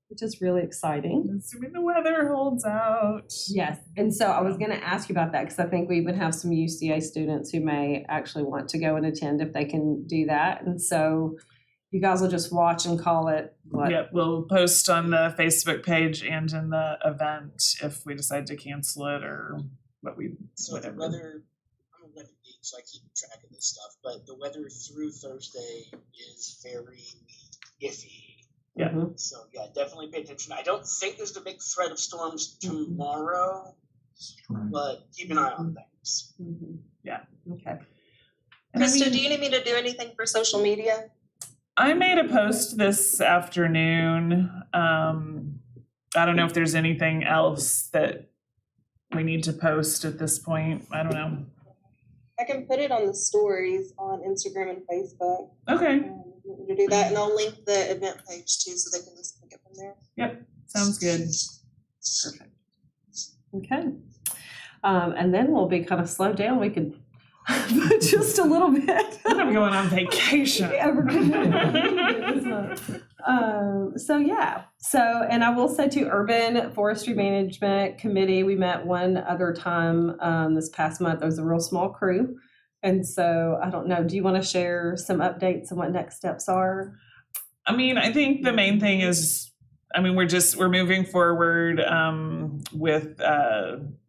which is really exciting. Assuming the weather holds out. Yes, and so I was going to ask you about that because I think we even have some UCA students who may actually want to go and attend if they can do that, and so you guys will just watch and call it what? Yep, we'll post on the Facebook page and in the event if we decide to cancel it or So whatever. the weather, I'm a weather geek, so I keep track of this stuff, but the weather through Thursday is very iffy. Yeah. Mhm. So yeah, definitely pay attention. I don't think there's a big threat of storms tomorrow, Right. but keep an eye on things. Mhm. Yeah. Okay. And I Krista, mean- do you need me to do anything for social media? I made a post this afternoon. I don't know if there's anything else that we need to post at this point. I don't know. I can put it on the stories on Instagram and Facebook. Okay, You want me to do that, and I'll link the event page too, so they can just pick it from there. sounds good. Perfect. Okay. And then we'll be kind of slowed down. We could just a little bit. I'm going on vacation. Yeah, we're gonna and I will say to Urban Forestry Management Committee, we met one other time this past month. There was a real small crew. And so I don't know, do you want to share some updates on what next steps are? I mean, I think the main thing is, we're moving forward with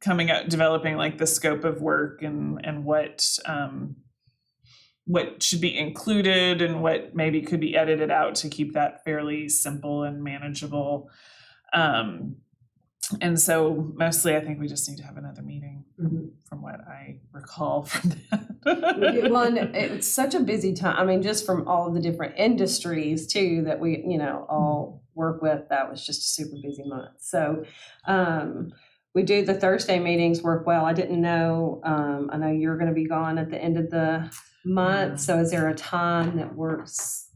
coming out, developing like the scope of work and what what should be included and what maybe could be edited out to keep that fairly simple and manageable. And so mostly I think we just need to have another meeting from what I recall from that. Well, and it's such a busy time. I mean, just from all of the different industries too that we, all work with, that was just a super busy month. So we do the Thursday meetings work well. I didn't know, I know you're going to be gone at the end of the month. So is there a time that works?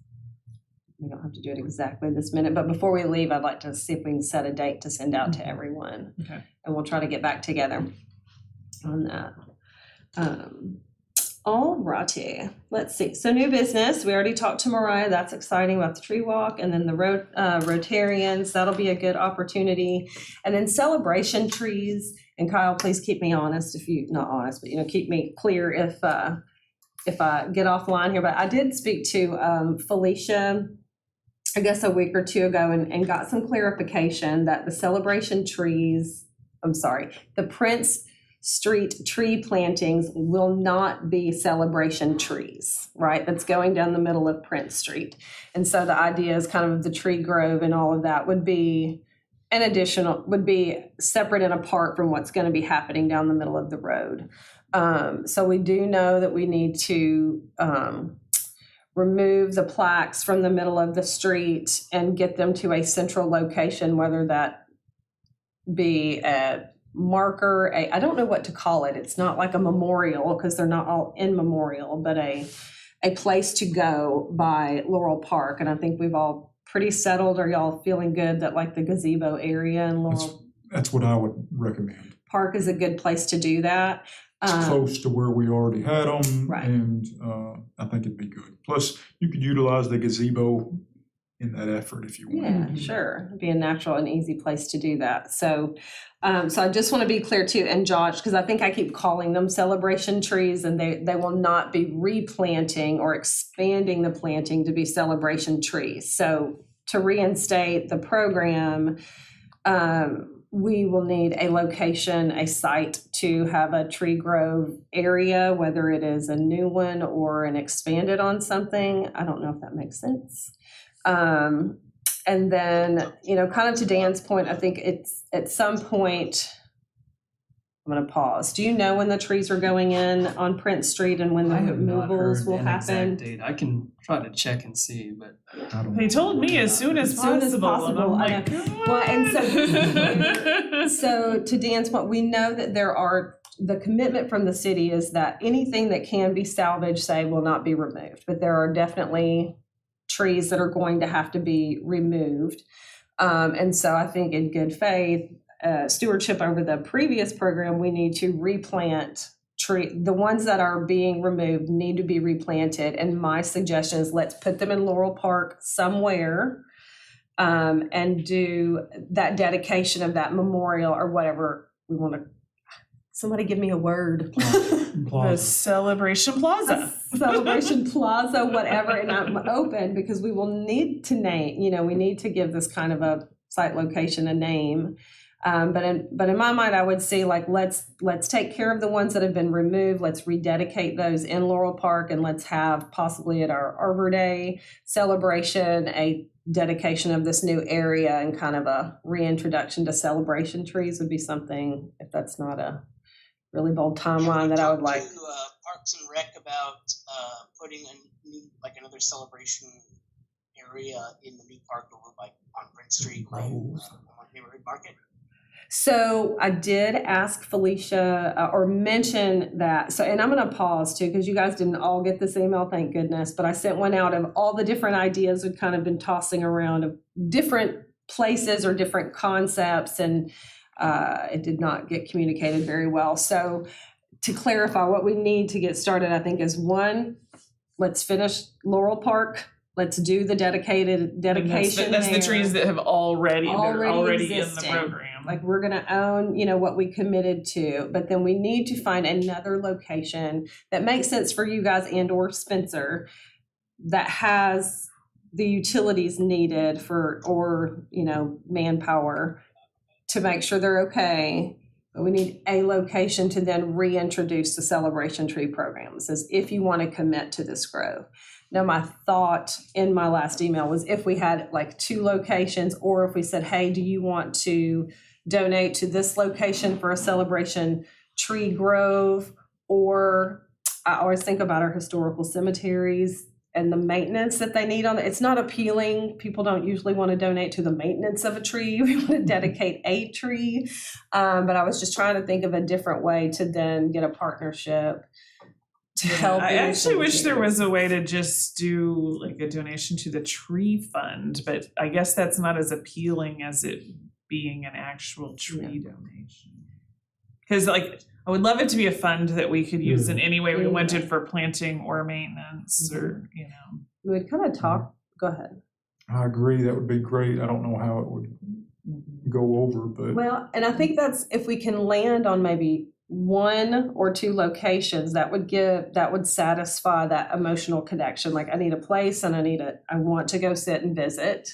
We don't have to do it exactly this minute, but before we leave, I'd like to see if we can set a date to send out to everyone. Okay. And we'll try to get back together on that. All righty, let's see. So new business, we already talked to Mariah. That's exciting about the tree walk, and then the Rotarians. That'll be a good opportunity. And then celebration trees. And Kyle, please keep me honest if you not honest, but keep me clear if I get offline here. But I did speak to Felicia, I guess a week or two ago, and got some clarification that the celebration trees, the Prince Street tree plantings will not be celebration trees, right? That's going down the middle of Prince Street. And so the idea is kind of the tree grove and all of that would be would be separate and apart from what's going to be happening down the middle of the road. So we do know that we need to remove the plaques from the middle of the street and get them to a central location, whether that be a marker, I don't know what to call it. It's not like a memorial because they're not all in memorial, but a place to go by Laurel Park. And I think we've all pretty settled. Are y'all feeling good that like the gazebo area in Laurel That's what I would recommend. Park is a good place to do that? It's close to where we already had them, Right. and I think it'd be good. Plus, you could utilize the gazebo in that effort if you want. Yeah, sure. It'd be a natural and easy place to do that. So, so I just want to be clear too, and Josh, because I think I keep calling them celebration trees, and they will not be replanting or expanding the planting to be celebration trees. So to reinstate the program, we will need a location, a site to have a tree grove area, whether it is a new one or an expanded on something. I don't know if that makes sense. And then, kind of to Dan's point, I think it's at some point, I'm going to pause. Do you know when the trees are going in on Prince Street and when the I have not removals heard will an happen? exact date. I can try to check and see, but I don't They told me as soon as possible. And I'm like, Well, and so to Dan's point, we know that the commitment from the city is that anything that can be salvaged, will not be removed, but there are definitely trees that are going to have to be removed. And so I think in good faith, stewardship over the previous program, we need to replant the ones that are being removed need to be replanted. And my suggestion is let's put them in Laurel Park somewhere, and do that dedication of that memorial or whatever we want to. Somebody give me a word. the Celebration Plaza. Celebration Plaza, whatever, and I'm open because we will need to name, we need to give this kind of a site location a name. But in my mind, I would say let's take care of the ones that have been removed. Let's rededicate those in Laurel Park, and let's have possibly at our Arbor Day celebration a dedication of this new area, and kind of a reintroduction to celebration trees would be something, if that's not a really bold timeline, that I would like. To Parks and Rec about putting another celebration area in the new park over on Prince Street, neighborhood market. So I did ask Felicia or mention that. So, and I'm going to pause too, because you guys didn't all get this email, thank goodness. But I sent one out of all the different ideas we'd kind of been tossing around of different places or different concepts, and it did not get communicated very well. So to clarify, what we need to get started, I think, is one, let's finish Laurel Park. Let's do the dedication. That's the trees that have already in the existing. program. Like we're going to own, what we committed to, but then we need to find another location that makes sense for you guys and or Spencer, that has the utilities needed for, or manpower to make sure they're okay But we need a location to then reintroduce the celebration tree program. It says if you want to commit to this grove. Now, my thought in my last email was if we had like 2 locations, or if we said, hey, do you want to donate to this location for a celebration tree grove? Or I always think about our historical cemeteries and the maintenance that they need on it. It's not appealing. People don't usually want to donate to the maintenance of a tree. We want to dedicate a tree. But I was just trying to think of a different way to then get a partnership to help. I in the actually wish there cemeteries. was a way to just do like a donation to the tree fund, but I guess that's not as appealing as it being an actual tree donation. Because like, I would love it to be a fund that we could use in any way we wanted for planting or maintenance or, you know. We would kind of talk, go ahead. I agree, that would be great. I don't know how it would go over, but Well, and I think that's, if we can land on maybe 1 or 2 locations, that would satisfy that emotional connection. Like I need a place and I want to go sit and visit,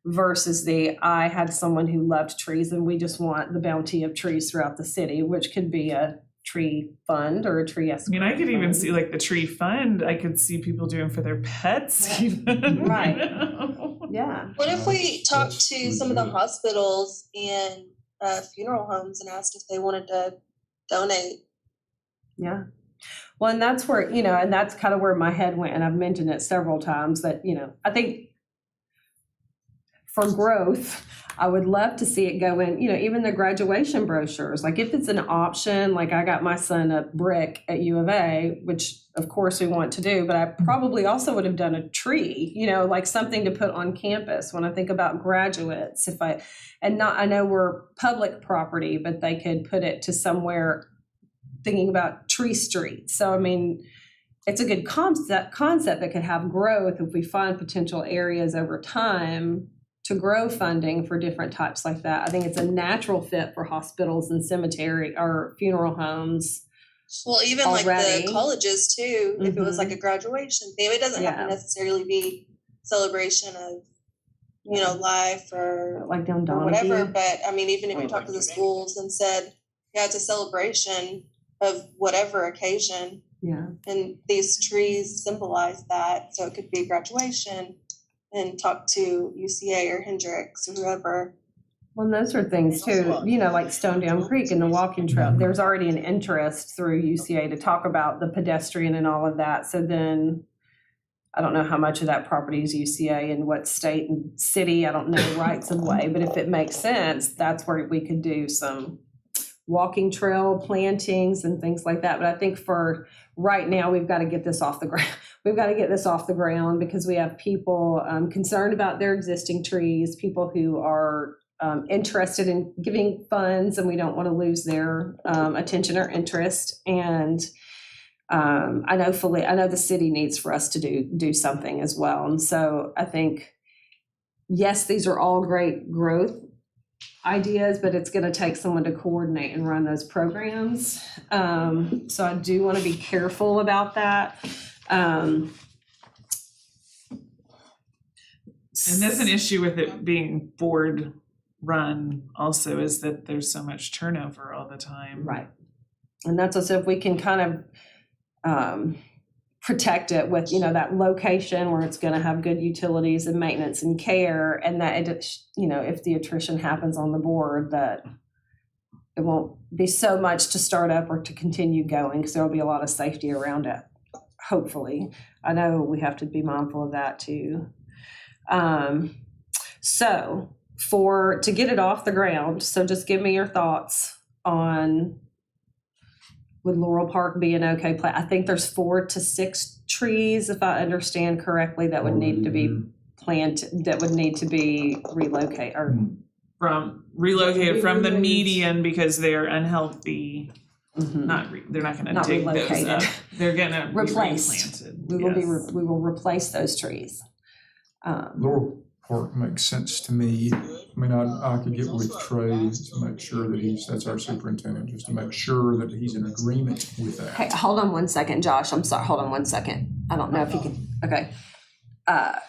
versus I had someone who loved trees and we just want the bounty of trees throughout the city, which could be a tree fund or a tree escrow. I mean, I could even fund. see like the tree fund, I could see people doing for their pets even. Right. You know? Yeah. What if we talked That's to some of the legit. hospitals and funeral homes and asked if they wanted to donate? Yeah. Well, and that's where, and that's kind of where my head went. And I've mentioned it several times that, I think for growth, I would love to see it go in, even the graduation brochures. Like if it's an option, like I got my son a brick at U of A, which of course we want to do, but I probably also would have done a tree, like something to put on campus when I think about graduates. I know we're public property, but they could put it to somewhere, thinking about Tree Street. So, I mean, it's a good concept that could have growth if we find potential areas over time to grow funding for different types like that. I think it's a natural fit for hospitals and cemetery or funeral homes. Well, even like Already. the colleges too, if it was like a graduation theme, it doesn't have to Yeah. necessarily be celebration of, life or Like down or whatever. Donahue. But I mean, even if you talk to the schools and said, yeah, it's a celebration of whatever occasion, Yeah. and these trees symbolize that. So it could be graduation, and talk to UCA or Hendrix or whoever. Well, and those are things too, like Stone Down Creek and the walking trail. There's already an interest through UCA to talk about the pedestrian and all of that. So then I don't know how much of that property is UCA and what state and city, I don't know rights of way, but if it makes sense, that's where we could do some walking trail plantings and things like that. But I think for right now, we've got to get this off the ground. We've got to get this off the ground because we have people concerned about their existing trees, people who are interested in giving funds, and we don't want to lose their attention or interest. And I know the city needs for us to do something as well. And so I think, yes, these are all great growth ideas, but it's going to take someone to coordinate and run those programs. So I do want to be careful about that. And that's an issue with it being board run also, is that there's so much turnover all the time. Right. And that's also if we can kind of protect it with, that location where it's going to have good utilities and maintenance and care, and that it, if the attrition happens on the board, that it won't be so much to start up or to continue going, because there'll be a lot of safety around it. Hopefully. I know we have to be mindful of that too. So to get it off the ground, so just give me your thoughts on, would Laurel Park be an okay place? I think there's 4 to 6 trees, if I understand correctly, that would need to be planted, that would need to be relocated or Relocated from the median because they're unhealthy. They're not going to Not dig those relocated. up. They're going to be Replaced. replanted. We will replace those trees. Laurel Park makes sense to me. I mean, I could get with Trey to make sure that that's our superintendent, just to make sure that he's in agreement with that. Hey, hold on one second, Josh. I'm sorry. Hold on one second. I don't know if you can. Okay.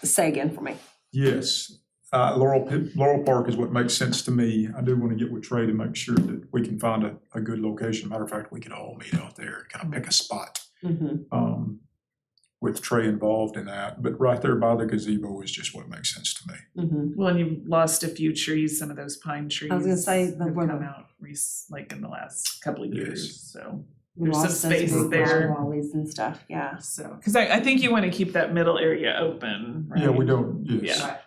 Say again for me. Yes, Laurel Park is what makes sense to me. I do want to get with Trey to make sure that we can find a good location. Matter of fact, we could all meet out there and kind of pick a spot. With Trey involved in that, but right there by the gazebo is just what makes sense to me. Well, and you've lost a few trees, some of those pine trees. I was gonna say, have come out like in the last couple of years, so. We There's some lost those space big there. Wallies and stuff, yeah. So, because I think you want to keep that middle area open, right? Yeah, we don't, yes. Yeah.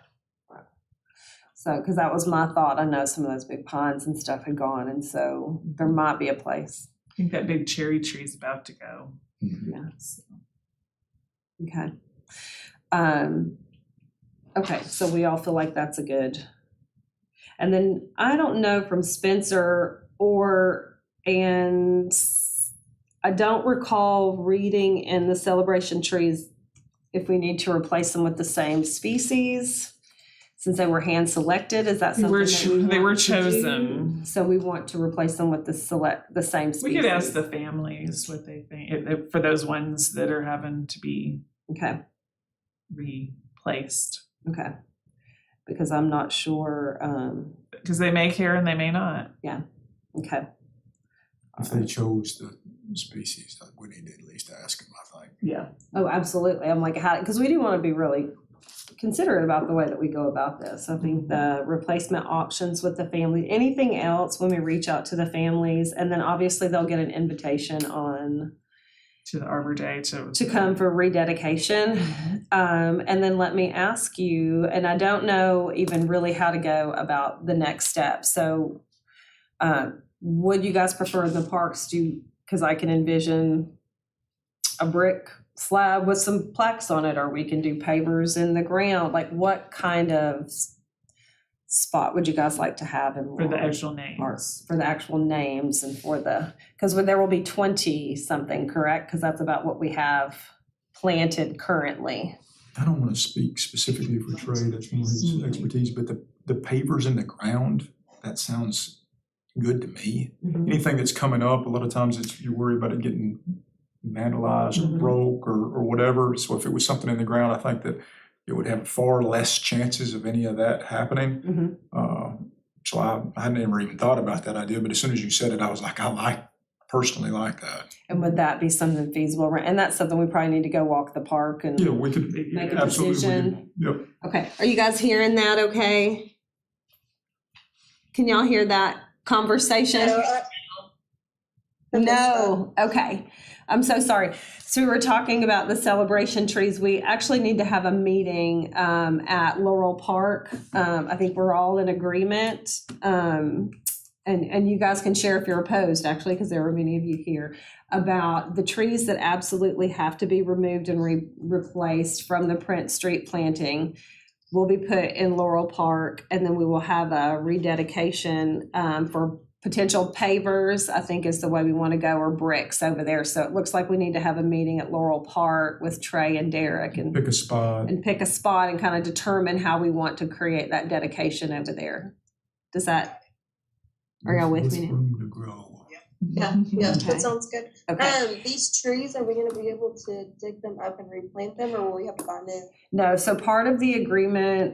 So, because that was my thought, I know some of those big pines and stuff had gone, and so there might be a place. I think that big cherry tree's about to go. Yeah. Okay. Okay, so we all feel like that's a good. And then I don't know from Spencer and I don't recall reading in the celebration trees if we need to replace them with the same species since they were hand selected. Is that something They were chosen. So we want to replace them with the same species. We could ask the families what they think for those ones that are having to be replaced. Okay. Because I'm not sure. Because they may care and they may not. Yeah. Okay. If they chose the species, we need to at least ask them, I think. Yeah. Oh, absolutely. I'm like, because we do want to be really considerate about the way that we go about this. I think the replacement options with the family, anything else when we reach out to the families, and then obviously they'll get an invitation on to the Arbor Day to come for rededication. And then let me ask you, and I don't know even really how to go about the next step. So would you guys prefer the parks because I can envision a brick slab with some plaques on it, or we can do pavers in the ground. Like what kind of spot would you guys like to have in for the actual names? Parks, for the actual names and because there will be 20 something, correct? Because that's about what we have planted currently. I don't want to speak specifically for Trey, that's more his expertise, but the pavers in the ground, that sounds good to me. Anything that's coming up, a lot of times you worry about it getting vandalized or broke or whatever. So if it was something in the ground, I think that it would have far less chances of any of that happening. So I hadn't ever even thought about that idea, but as soon as you said it, I was like, I personally like that. And would that be something feasible? And that's something we probably need to go walk the park and we could make a absolutely decision. Yep. Okay, are you guys hearing that okay? Can y'all hear that conversation? No, okay. I'm so sorry. So we were talking about the celebration trees. We actually need to have a meeting at Laurel Park. I think we're all in agreement. And you guys can share if you're opposed, actually, because there are many of you here, about the trees that absolutely have to be removed and replaced from the Prince Street planting will be put in Laurel Park, and then we will have a rededication for potential pavers, I think is the way we want to go, or bricks over there. So it looks like we need to have a meeting at Laurel Park with Trey and Derek and pick a spot and kind of determine how we want to create that dedication over there. Are y'all with me now? Room to grow. Yeah, Okay. that sounds good. Okay. These trees, are we gonna be able to dig them up and replant them, or will we have to buy new? No, so part of the agreement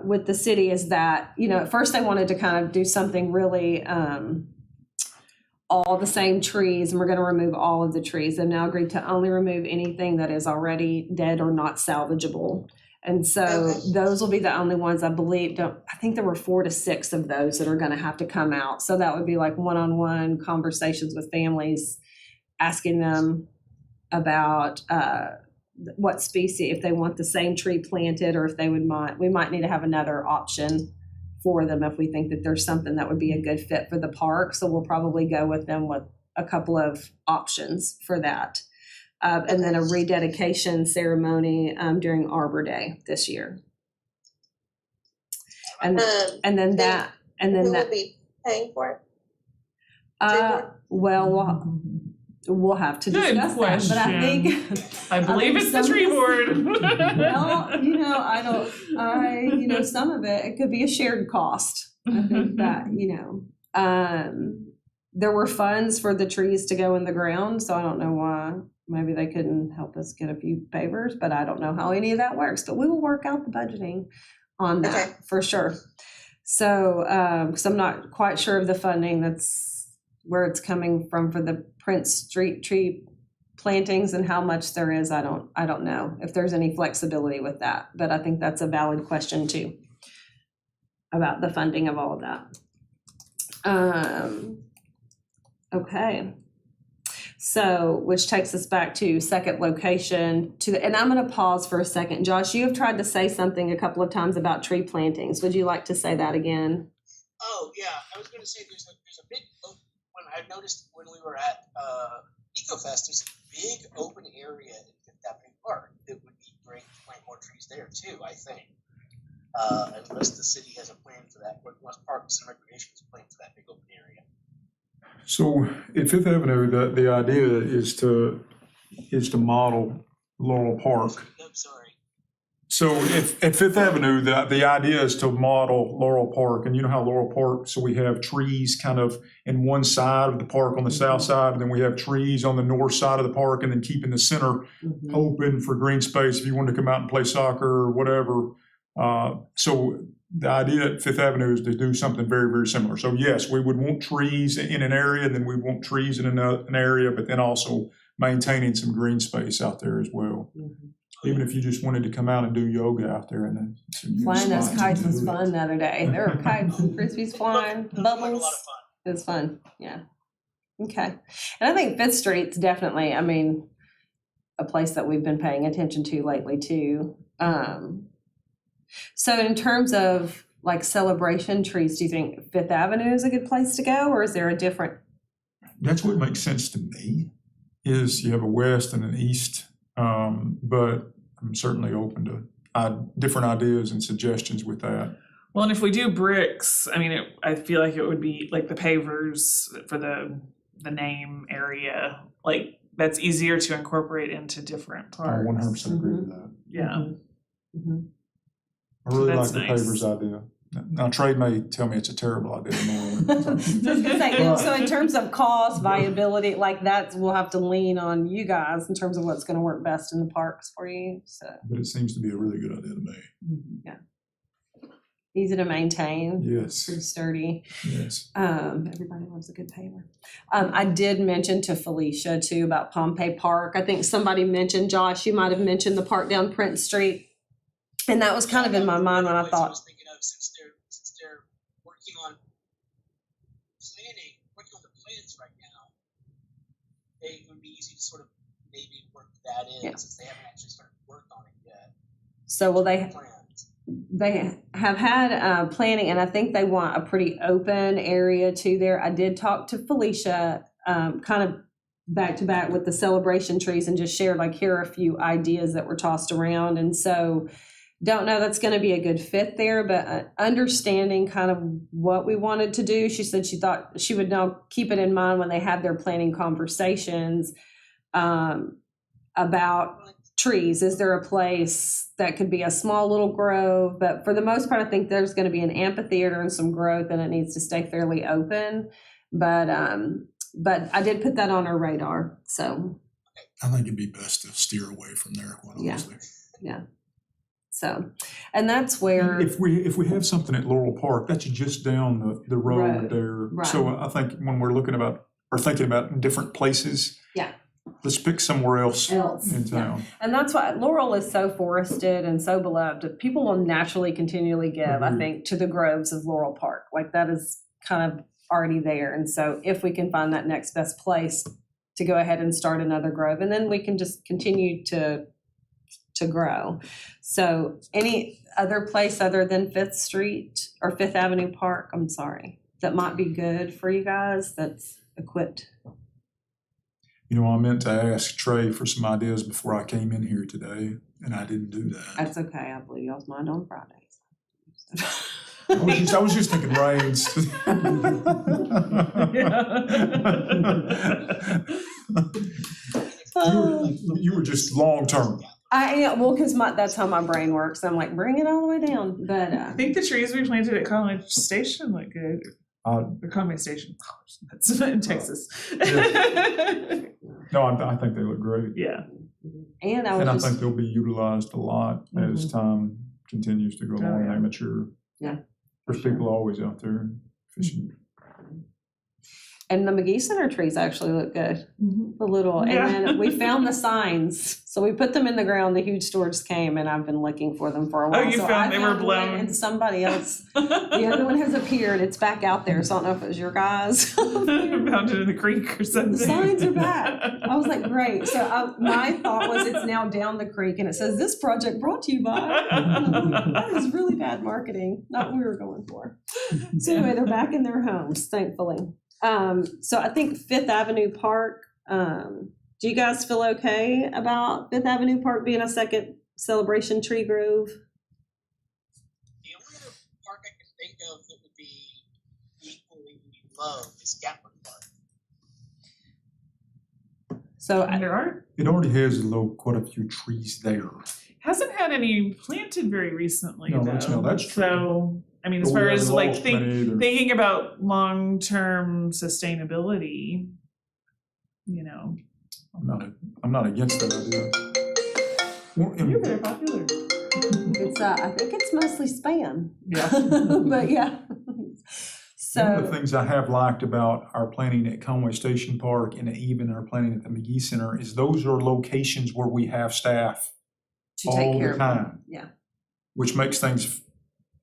with the city is that, at first they wanted to kind of do something really all the same trees, and we're going to remove all of the trees. They've now agreed to only remove anything that is already dead or not salvageable. And so those will be the only ones, I believe. I think there were 4 to 6 of those that are going to have to come out. So that would be like one-on-one conversations with families, asking them about what species, if they want the same tree planted, or if we might need to have another option for them if we think that there's something that would be a good fit for the park. So we'll probably go with them with a couple of options for that. And then a rededication ceremony during Arbor Day this year. And then that. Who will be paying for it? We'll have to Good discuss that, but I think I believe it's the tree board. Well, some of it could be a shared cost. I think that, there were funds for the trees to go in the ground, so I don't know why. Maybe they couldn't help us get a few pavers, but I don't know how any of that works. But we will work out the budgeting on that, Okay. for sure. So, because I'm not quite sure of the funding, that's where it's coming from for the Prince Street tree plantings and how much there is. I don't know if there's any flexibility with that, but I think that's a valid question too, about the funding of all of that. Okay. So, which takes us back to second location and I'm going to pause for a second. Josh, you have tried to say something a couple of times about tree plantings. Would you like to say that again? Oh yeah, I was going to say there's a big when I noticed when we were at EcoFest, there's a big open area in Fifth Avenue Park that would be great to plant more trees there too. I think, unless the city has a plan for that, or unless Parks and Recreation has a plan for that big open area. So at Fifth Avenue, the idea is to model Laurel Park. I'm sorry. So at Fifth Avenue, the idea is to model Laurel Park, and you know how Laurel Park, so we have trees kind of in one side of the park on the south side, and then we have trees on the north side of the park, and then keeping the center open for green space if you wanted to come out and play soccer or whatever. So the idea at Fifth Avenue is to do something very, very similar. So yes, we would want trees in an area, then we want trees in an area, but then also maintaining some green space out there as well. Even if you just wanted to come out and do yoga out there and then Flying those kites was fun the other day. There were kites and frisbees flying, Those were a lot bubbles. of fun. It was fun, yeah. Okay. And I think Fifth Street's definitely, I mean, a place that we've been paying attention to lately too. So in terms of like celebration trees, do you think Fifth Avenue is a good place to go, or is there a different? That's what makes sense to me, is you have a west and an east, but I'm certainly open to different ideas and suggestions with that. Well, and if we do bricks, I mean, I feel like it would be like the pavers for the name area, like that's easier to incorporate into different I parts. 100% agree with that. Yeah. I really That's like the nice. pavers idea. Now, Trey may tell me it's a terrible idea tomorrow. Just to say, so in terms of cost, viability, like that's, we'll have to lean on you guys in terms of what's going to work best in the parks for you, so. But it seems to be a really good idea to me. Yeah. Easy to maintain. Yes, Pretty sturdy. yes. Everybody loves a good paver. I did mention to Felicia too about Pompey Park. I think somebody mentioned, Josh, you might have mentioned the park down Prince Street. And that was kind of in my mind when I thought. I was thinking of, since they're working on the plans right now, it would be easy to sort of maybe work that in, since they haven't actually started work on it yet. So will they? Plans. They have had planning, and I think they want a pretty open area too there. I did talk to Felicia kind of back to back with the celebration trees and just shared like, here are a few ideas that were tossed around. And so don't know that's going to be a good fit there, but understanding kind of what we wanted to do. She said she thought she would now keep it in mind when they have their planning conversations about trees. Is there a place that could be a small little grove? But for the most part, I think there's going to be an amphitheater and some growth, and it needs to stay fairly open. But I did put that on our radar. So I think it'd be best to steer away from there, quite honestly. Yeah. So, and that's where. If we have something at Laurel Park, that's just down the road there. Right. So I think when we're thinking about different places. Yeah. Let's pick somewhere else in town. And that's why Laurel is so forested and so beloved. People will naturally continually give, I think, to the groves of Laurel Park. Like that is kind of already there. And so if we can find that next best place to go ahead and start another grove, and then we can just continue to grow. So any other place other than Fifth Street or Fifth Avenue Park, I'm sorry, that might be good for you guys that's equipped? You know, I meant to ask Trey for some ideas before I came in here today, and I didn't do that. That's okay. I believe y'all's mind on Fridays. I was just thinking rains. You were just long term. I am, well, because that's how my brain works. I'm like, bring it all the way down. But I think the trees we planted at Conway Station look good. The Conway Station, that's in Texas. No, I think they look great. Yeah. And I think they'll be utilized a lot as time continues to go along, yeah. amateur. Yeah. There's people always out there fishing. And the McGee Center trees actually look good, the little, and Yeah. then we found the signs. So we put them in the ground, the huge storage came, and I've been looking for them for a while. you So found I they were one blown. And somebody else, the other one has appeared, it's back out there, so I don't know if it was your guys. Found it in the creek or something. The signs are back. I was like, great. So my thought was it's now down the creek and it says, this project brought to you by. That is really bad marketing, not what we were going for. So anyway, they're back in their homes, thankfully. So I think Fifth Avenue Park, do you guys feel okay about Fifth Avenue Park being a second celebration tree grove? The only other park I can think of that would be equally loved is Gatlin Park. So There are It already has quite a few trees there. hasn't had any planted very recently No, though. that's true. So I mean, as But we far haven't as like lost many either. thinking about long-term sustainability, you know, I'm not against that idea. Well, and- you're very popular. it's, I think it's mostly spam. Yeah. But yeah. One of So, the things I have liked about our planning at Conway Station Park and even our planning at the McGee Center is those are locations where we have staff to take all care the of time, them. Yeah. which makes things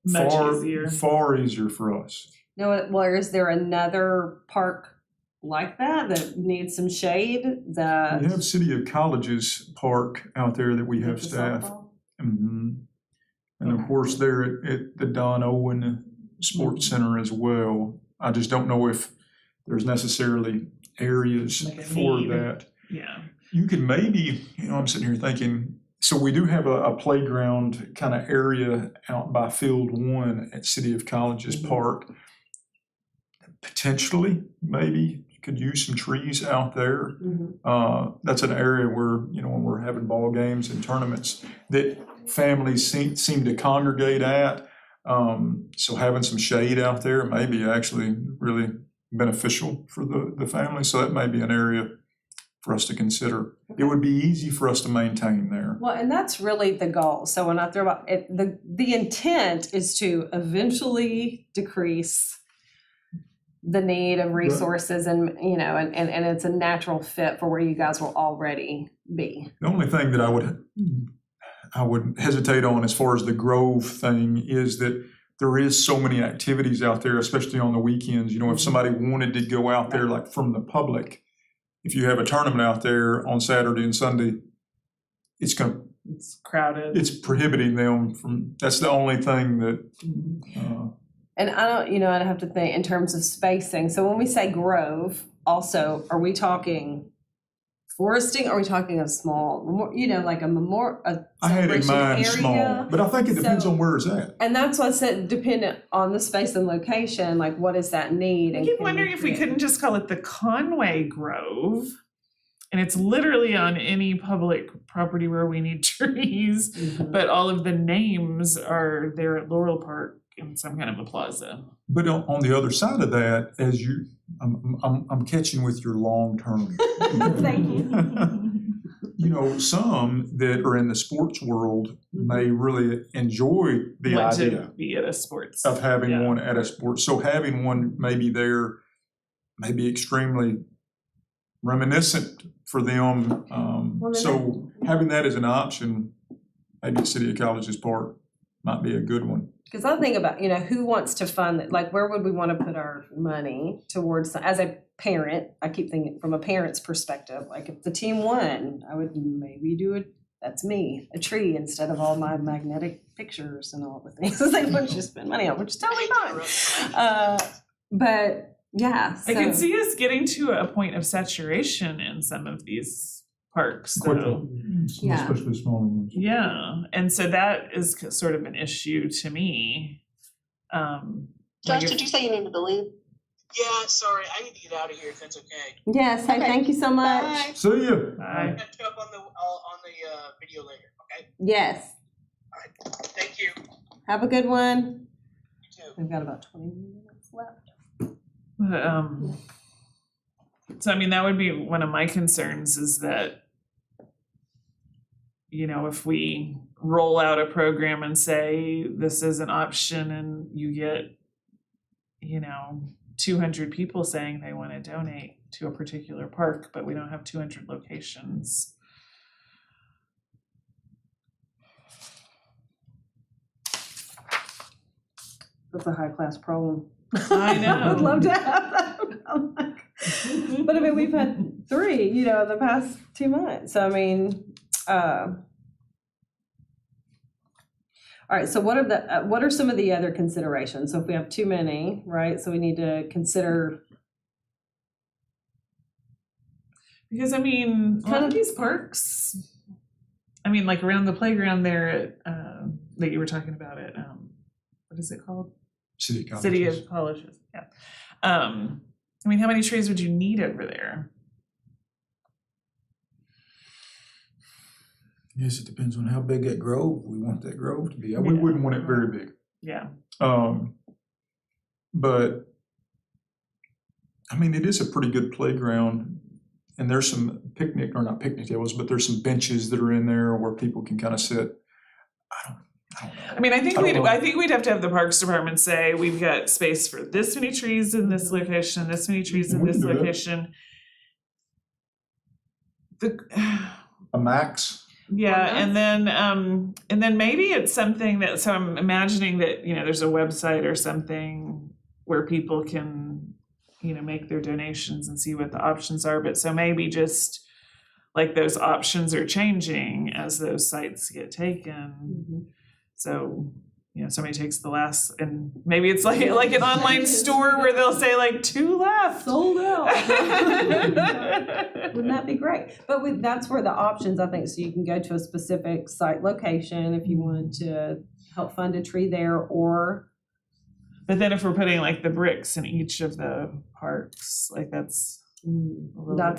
Much far easier. easier for us. No, well, is there another park like that needs some shade? We have City of Colleges Park out there that we have staff. Mhm. And of Okay. course, there at the Don Owen Sports Center as well. I just don't know if there's necessarily areas Like a for need. that. Yeah. You could maybe, I'm sitting here thinking, so we do have a playground kind of area out by Field 1 at City of Colleges Park. Potentially, maybe you could use some trees out there. That's an area where, when we're having ball games and tournaments that families seem to congregate at. So having some shade out there may be actually really beneficial for the family. So that may be an area for us to consider. It would be easy for us to maintain there. Well, and that's really the goal. So when I throw about it, the intent is to eventually decrease the need of resources and it's a natural fit for where you guys will already be. The only thing that I would hesitate on as far as the Grove thing is that there is so many activities out there, especially on the weekends. If somebody wanted to go out there, like from the public, if you have a tournament out there on Saturday and Sunday, it's crowded. It's prohibiting them from. That's the only thing that. And I don't, I'd have to think in terms of spacing. So when we say grove, also, are we talking foresting? Are we talking a small, like a memorial? I had in mind small, but I think it depends on where it's at. And that's why I said dependent on the space and location, like what is that need? I keep wondering if we couldn't just call it the Conway Grove. And it's literally on any public property where we need trees, but all of the names are there at Laurel Park in some kind of a plaza. But on the other side of that, as I'm catching with your long term. Thank you. Some that are in the sports world may really enjoy the idea to be at a sports of having one at a sport. So having one maybe there may be extremely reminiscent for them. So having that as an option, maybe City of Colleges Park might be a good one. Because I think about, who wants to fund it? Like, where would we want to put our money towards, as a parent, I keep thinking from a parent's perspective, like if the team won, I would maybe do it, that's me, a tree instead of all my magnetic pictures and all the things that they want to spend money on, which is totally fine. But yeah. I can see us getting to a point of saturation in some of these parks, though. Yeah. Especially smaller ones. Yeah, and so that is sort of an issue to me. Josh, did you say you needed to leave? Yeah, sorry, I need to get out of here if that's okay. Yes, hey, thank you so much. Bye. See ya. Bye. Catch up on the video later, okay? Yes. All right, thank you. Have a good one. You too. We've got about 20 minutes left. So I mean, that would be one of my concerns is that, if we roll out a program and say, this is an option, and you get, 200 people saying they want to donate to a particular park, but we don't have 200 locations. That's a high-class problem. I know. I would love to have that. But I mean, we've had 3, in the past 2 months. So I mean, all right. So what are some of the other considerations? So if we have too many, right? So we need to consider. Because I mean, kind of these parks. I mean, like around the playground there at that you were talking about it. What is it called? City of Colleges. Yeah. I mean, how many trees would you need over there? Yes, it depends on how big that grove, we want that grove to be. We wouldn't want it very big. Yeah. But, I mean, it is a pretty good playground, and there's some not picnic tables, but there's some benches that are in there where people can kind of sit. I don't know. I mean, I think we'd have to have the Parks Department say, we've got space for this many trees in this location, this many trees in this location. A max? Yeah, and then maybe it's something that, so I'm imagining that, there's a website or something where people can, make their donations and see what the options are, but so maybe just like those options are changing as those sites get taken. Mm-hmm. So, somebody takes the last, and maybe it's like an online store where they'll say like 2 left. Sold out. Wouldn't that be great? But that's where the options, I think, so you can go to a specific site location if you wanted to help fund a tree there, or. But then if we're putting like the bricks in each of the parks, like that's a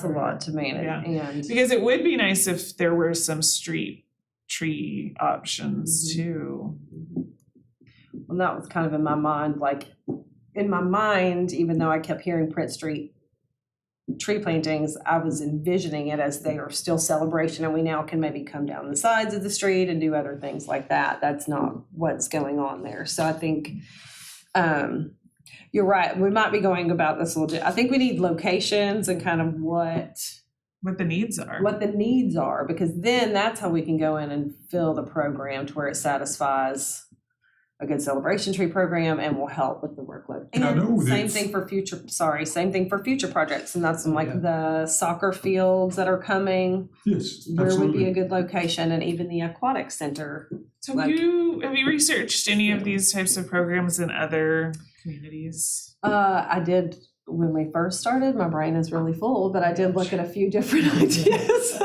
lot to manage. Yeah. And because it would be nice if there were some street tree options too. Well, that was kind of in my mind, even though I kept hearing Prince Street tree plantings, I was envisioning it as they are still celebration, and we now can maybe come down the sides of the street and do other things like that. That's not what's going on there. So I think you're right. We might be going about this a little bit. I think we need locations and kind of what the needs are. Because then that's how we can go in and fill the program to where it satisfies a good celebration tree program and will help with the workload. And I know same thing for future projects. And that's the soccer fields that are coming. Yes, Where absolutely. would be a good location, and even the aquatic center. So have you researched any of these types of programs in other communities? I did when we first started. My brain is really full, but I did look at a few different ideas.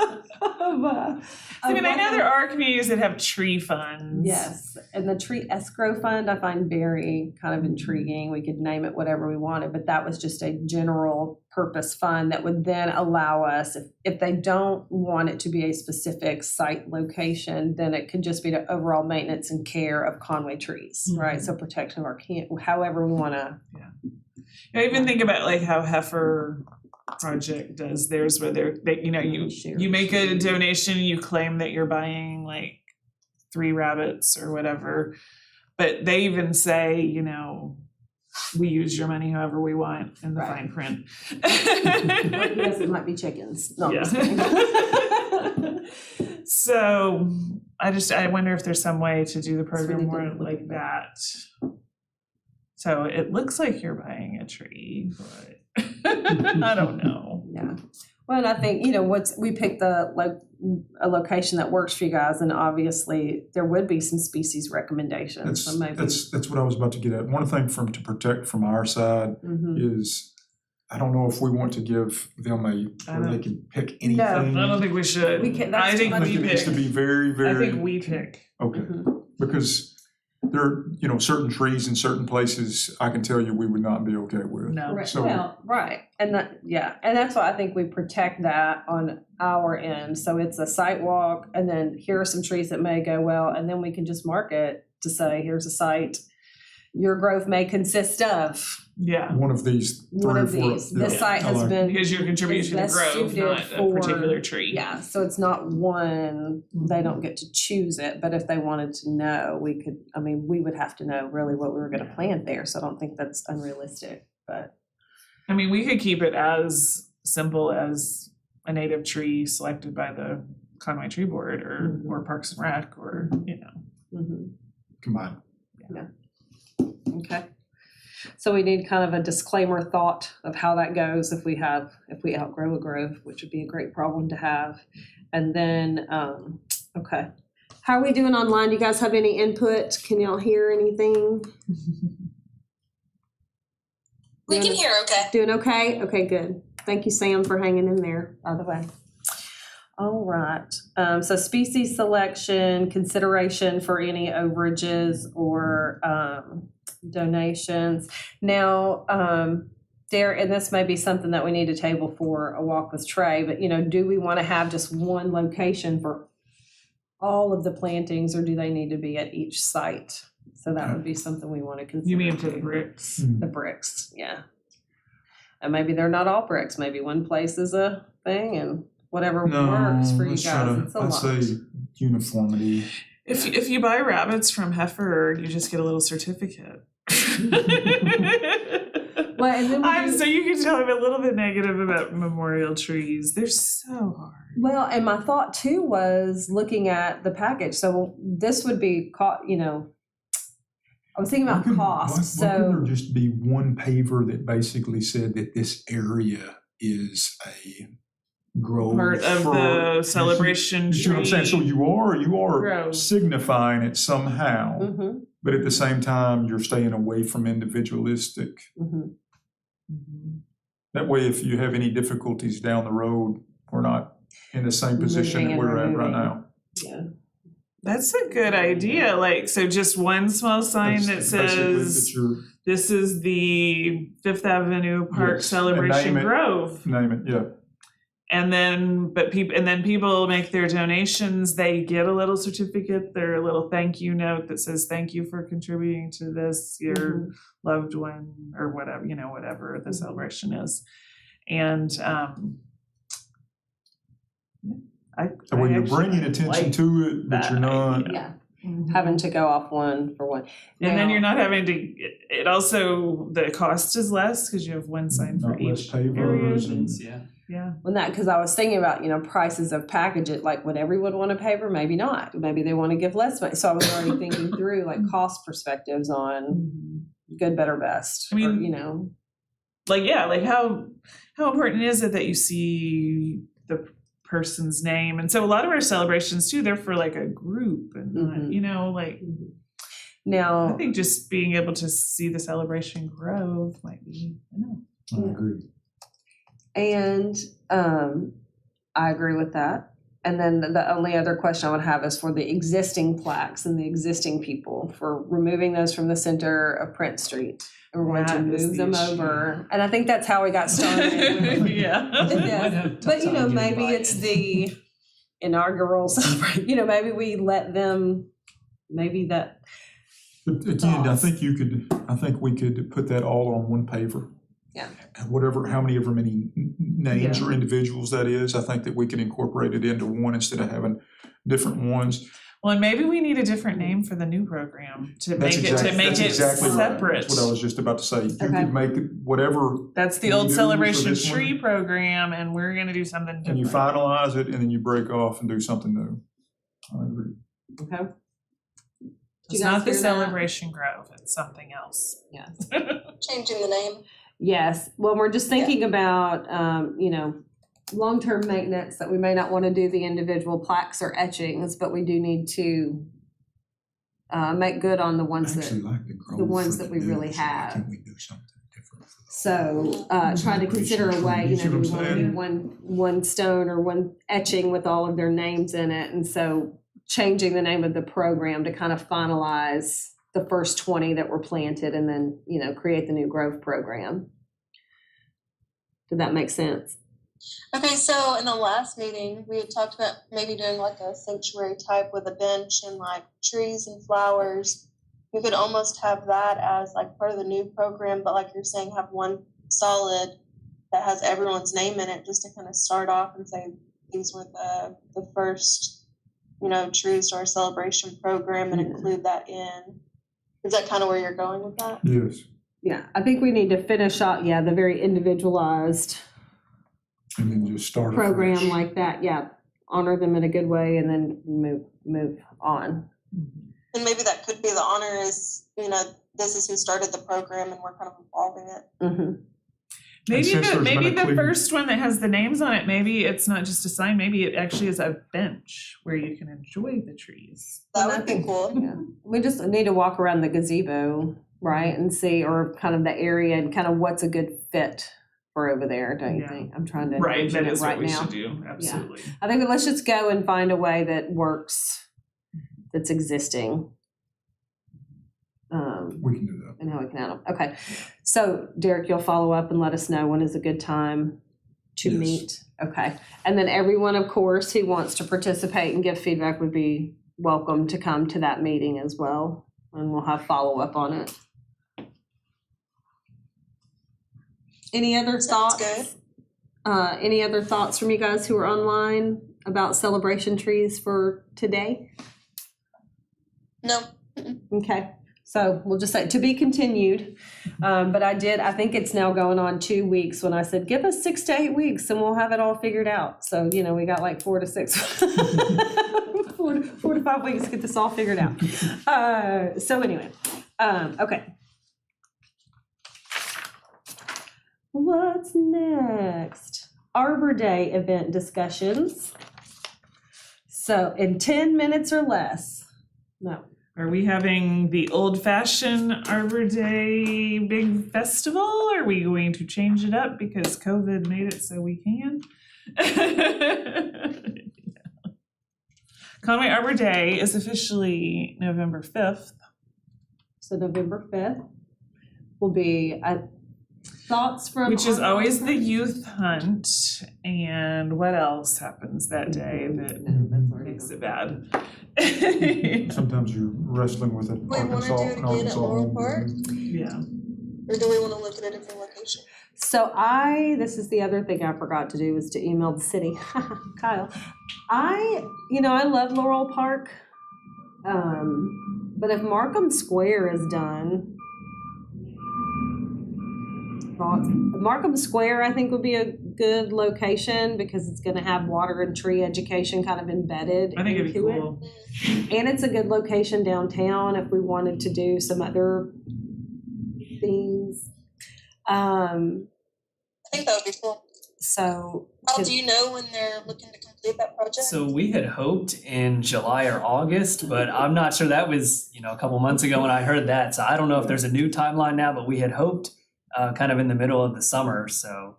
I know there are communities that have tree funds. Yes, and the tree escrow fund I find very kind of intriguing. We could name it whatever we wanted, but that was just a general purpose fund that would then allow us, if they don't want it to be a specific site location, then it could just be the overall maintenance and care of Conway trees, right? So protection of our however we want to. Yeah. I even think about like how Heifer Project does theirs, where you make a donation, you claim that you're buying like 3 rabbits or whatever, but they even say, we use your money however we want in the fine print. Yes, it might be chickens. No, yeah. So I wonder if there's some way to do the program more like that. So it looks like you're buying a tree, but I don't know. Yeah. Well, and I think, we picked a location that works for you guys, and obviously there would be some species recommendations. That's what I was about to get at. One thing to protect from our side is, I don't know if we want to give them where they can pick anything. No, I don't think we should. I think it needs to be very, very. I think we pick. Okay, because there are, certain trees in certain places, I can tell you we would not be okay with. No. Right. So, And that's why I think we protect that on our end. So it's a site walk, and then here are some trees that may go well, and then we can just mark it to say, here's a site, your grove may consist of Yeah, One of these one three or of four. these. This yeah, site I has like it. been, because you're contributing to the best grove, suited not a for- particular tree. yeah, so it's not one, they don't get to choose it, but if they wanted to know, we could, I mean, we would have to know really what we were gonna plant there, so I don't think that's unrealistic, but. I mean, we could keep it as simple as a native tree selected by the Conway Tree Board or Parks and Rec or, you know. Mhm. Combined. Okay. So we need kind of a disclaimer thought of how that goes if we outgrow a grove, which would be a great problem to have. And then, okay. How are we doing online? Do you guys have any input? Can y'all hear anything? We can hear okay. Doing okay? Okay, good. Thank you, Sam, for hanging in there, by the way. All right. So species selection, consideration for any overages or donations. Now, and this may be something that we need to table for a walk with Trey, but do we want to have just one location for all of the plantings, or do they need to be at each site? So that would be something we want to consider. You mean for the bricks? The bricks, yeah. And maybe they're not all bricks. Maybe one place is a thing and whatever works for you let's try guys. to- It's a I'd lot. say uniformity. If you buy rabbits from Heifer, you just get a little certificate. Well, and then So you can tell I'm a little bit negative about memorial trees. They're so hard. well, and my thought too was looking at the package. So this would be I was thinking about cost. Why couldn't So there just be one paver that basically said that this area is a grove? Part of for- the celebration You see what I'm saying? So tree. you are Grove. signifying it somehow, mhm, but at the same time, you're staying away from individualistic. mhm. That way, if you have any difficulties down the road, we're not in the same position Moving that and we're at right removing. now. Yeah. That's a good idea. Like, so just one small sign that That's basically says, that you're- this is the Fifth Avenue Park Yes, Celebration and name it. Grove. Name it, yeah. And then, people make their donations, they get a little certificate, their little thank you note that says, thank you for contributing to this, your Mhm. loved one, or whatever, whatever the celebration is. And, That way, you're actually bringing attention like to it, but that you're not. idea. Yeah. Mhm. Having to go off one for one. And then Now- you're not having to, it also, the cost is less because you have one sign for Not less each pavers area. and- Yeah. Yeah. When that, because I was thinking about, prices of package, like would everyone want a paver? Maybe not. Maybe they want to give less money. So I was already thinking through like cost perspectives on good, better, best. I mean, or, Like, yeah, like how important is it that you see the person's name? And so a lot of our celebrations too, they're for like a group and not, Mhm. like, I Now, think just being able to see the celebration grove might be enough. I agree. and I agree with that. And then the only other question I would have is for the existing plaques and the existing people, for removing those from the center of Prince Street. And we're going to That is move the them issue. over. And I think that's how we got started. Yeah. Yeah. But maybe it's the inaugural celebration, maybe we let them, maybe that, But again, Thoughts? I think we could put that all on one paver. Yeah. And however many names or individuals that is, I think that we can incorporate it into one instead of having different ones. Well, and maybe we need a different name for the new program to make it That's exactly right. separate. That's what I was just about to say. You Okay. could make it whatever, That's the we old do for celebration this one. tree program, and we're gonna do something different. and you finalize it, and then you break off and do something new. I agree. okay? It's you guys not the hear that? celebration grove, it's something else. Yes. Changing the name. Yes, well, we're just thinking about, long-term maintenance, that we may not want to do the individual plaques or etchings, but we do need to make good on the I ones actually that, like the grove. the ones for that we the really new, so why have. can't we do something different? so, trying to consider a way, You see do what we I'm want to saying? do one stone or one etching with all of their names in it, and so changing the name of the program to kind of finalize the first 20 that were planted, and then, create the new grove program. Did that make sense? Okay, so in the last meeting, we had talked about maybe doing like a sanctuary type with a bench and like trees and flowers we could almost have that as like part of the new program, but like you're saying, have one solid that has everyone's name in it, just to kind of start off and say, these were the first, trees to our celebration program, and include that in. Is that kind of where you're going with that? Yes. Yeah, I think we need to finish out, the very individualized And then just start program afresh. like that, honor them in a good way and then move on. And maybe that could be the honor is, this is who started the program and we're kind of evolving it. Mm-hmm. Maybe since there's been a the clear- first one that has the names on it, maybe it's not just a sign, maybe it actually is a bench where you can enjoy the trees. That Well, would be cool. Yeah, we just need to walk around the gazebo, right, and see, or kind of the area and kind of what's a good fit for over there, don't you Yeah. think? I'm trying to Right, envision that it is right what we now. should do, absolutely. I think let's just go and find a way that works, that's existing. We can do that. And how we can add them. Okay, so Derek, you'll follow up and let us know when is a good time to Yes. meet. Okay, and then everyone, of course, who wants to participate and give feedback would be welcome to come to that meeting as well, and we'll have follow up on it. Any other Sounds thoughts? Any other thoughts from you guys who are online about celebration trees for today? No. Okay, so we'll just say to be continued. But I think it's now going on 2 weeks when I said, give us 6 to 8 weeks and we'll have it all figured out. So, we got like 4 to 6, 4 to 5 weeks to get this all figured out. So anyway, okay. What's next? Arbor Day event discussions. So in 10 minutes or less. No. Are we having the old-fashioned Arbor Day big festival? Are we going to change it up because COVID made it so we can? Conway Arbor Day is officially November 5th. So November 5th will be thoughts from. Which is always the youth hunt, and what else happens that day that makes it bad? Sometimes you're wrestling with it. We wanna Arkansas do it and again at Arkansas Laurel home. Park? Yeah. Or do we want to look at a different location? So this is the other thing I forgot to do was to email the city. Kyle, I love Laurel Park. But if Markham Square is done, thoughts? Markham Square, I think, would be a good location because it's going to have water and tree education kind of embedded I think it'd be into cool. it. And it's a good location downtown if we wanted to do some other things. I think that would be cool. So, How do you know when they're looking to complete that project? So we had hoped in July or August, but I'm not sure. That was, a couple months ago when I heard that. So I don't know if there's a new timeline now, but we had hoped kind of in the middle of the summer. So,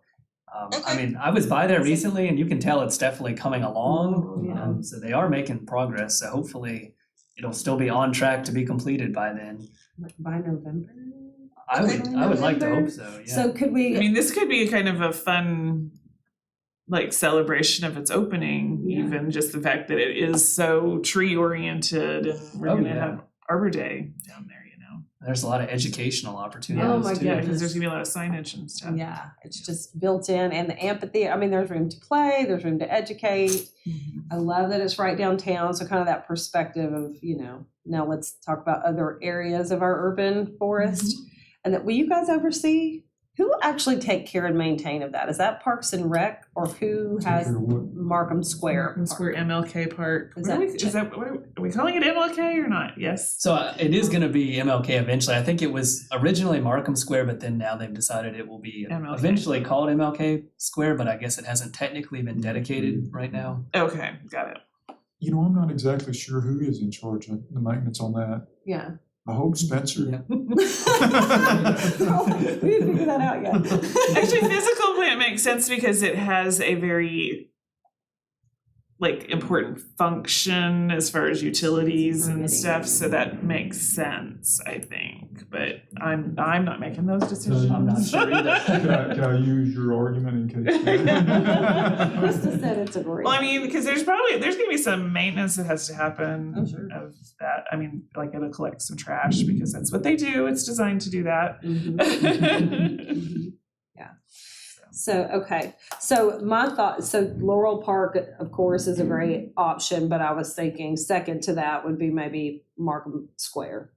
Okay. I was by there recently and you can tell it's definitely coming along. Yeah. So they are making progress. So hopefully it'll still be on track to be completed by then. by November? I would like to hope so, yeah. So could we? I mean, this could be kind of a fun, celebration of its opening, Yeah. even just the fact that it is so tree oriented and we're Oh, gonna yeah. have Arbor Day down there, There's a lot of educational opportunities Oh, my too. Yeah, goodness. because there's gonna be a lot of signage and stuff. Yeah, it's just built in, and the amphitheater, there's room to play, there's room to educate. I love that it's right downtown, so kind of that perspective of, now let's talk about other areas of our urban forest. And that, will you guys oversee, who actually take care and maintain of that? Is that Parks and Rec, or who Take has care of what? Markham Square? Markham Square MLK Park. Is What that- are we calling it MLK or not? Yes. So it is going to be MLK eventually. I think it was originally Markham Square, but then now they've decided it will be MLK. eventually called MLK Square, but I guess it hasn't technically been dedicated right now. Okay, got it. I'm not exactly sure who is in charge of the maintenance on that. Yeah. I hope Spencer. Yeah. We didn't figure that out yet. Actually, physical plant makes sense because it has a very like important function as far as utilities and stuff, so that makes sense, I think, but I'm not making those decisions. I'm not sure either. Can I use your argument in case? Krista said it's a great. Well, I mean, because there's gonna be some maintenance that has to happen Oh, sure. of that. I mean, like it'll collect some trash because that's what they do. It's designed to do that. Mhm. Mhm. Yeah. So, okay, so my thought, so Laurel Park, of course, is a great option, but I was thinking second to that would be maybe Markham Square.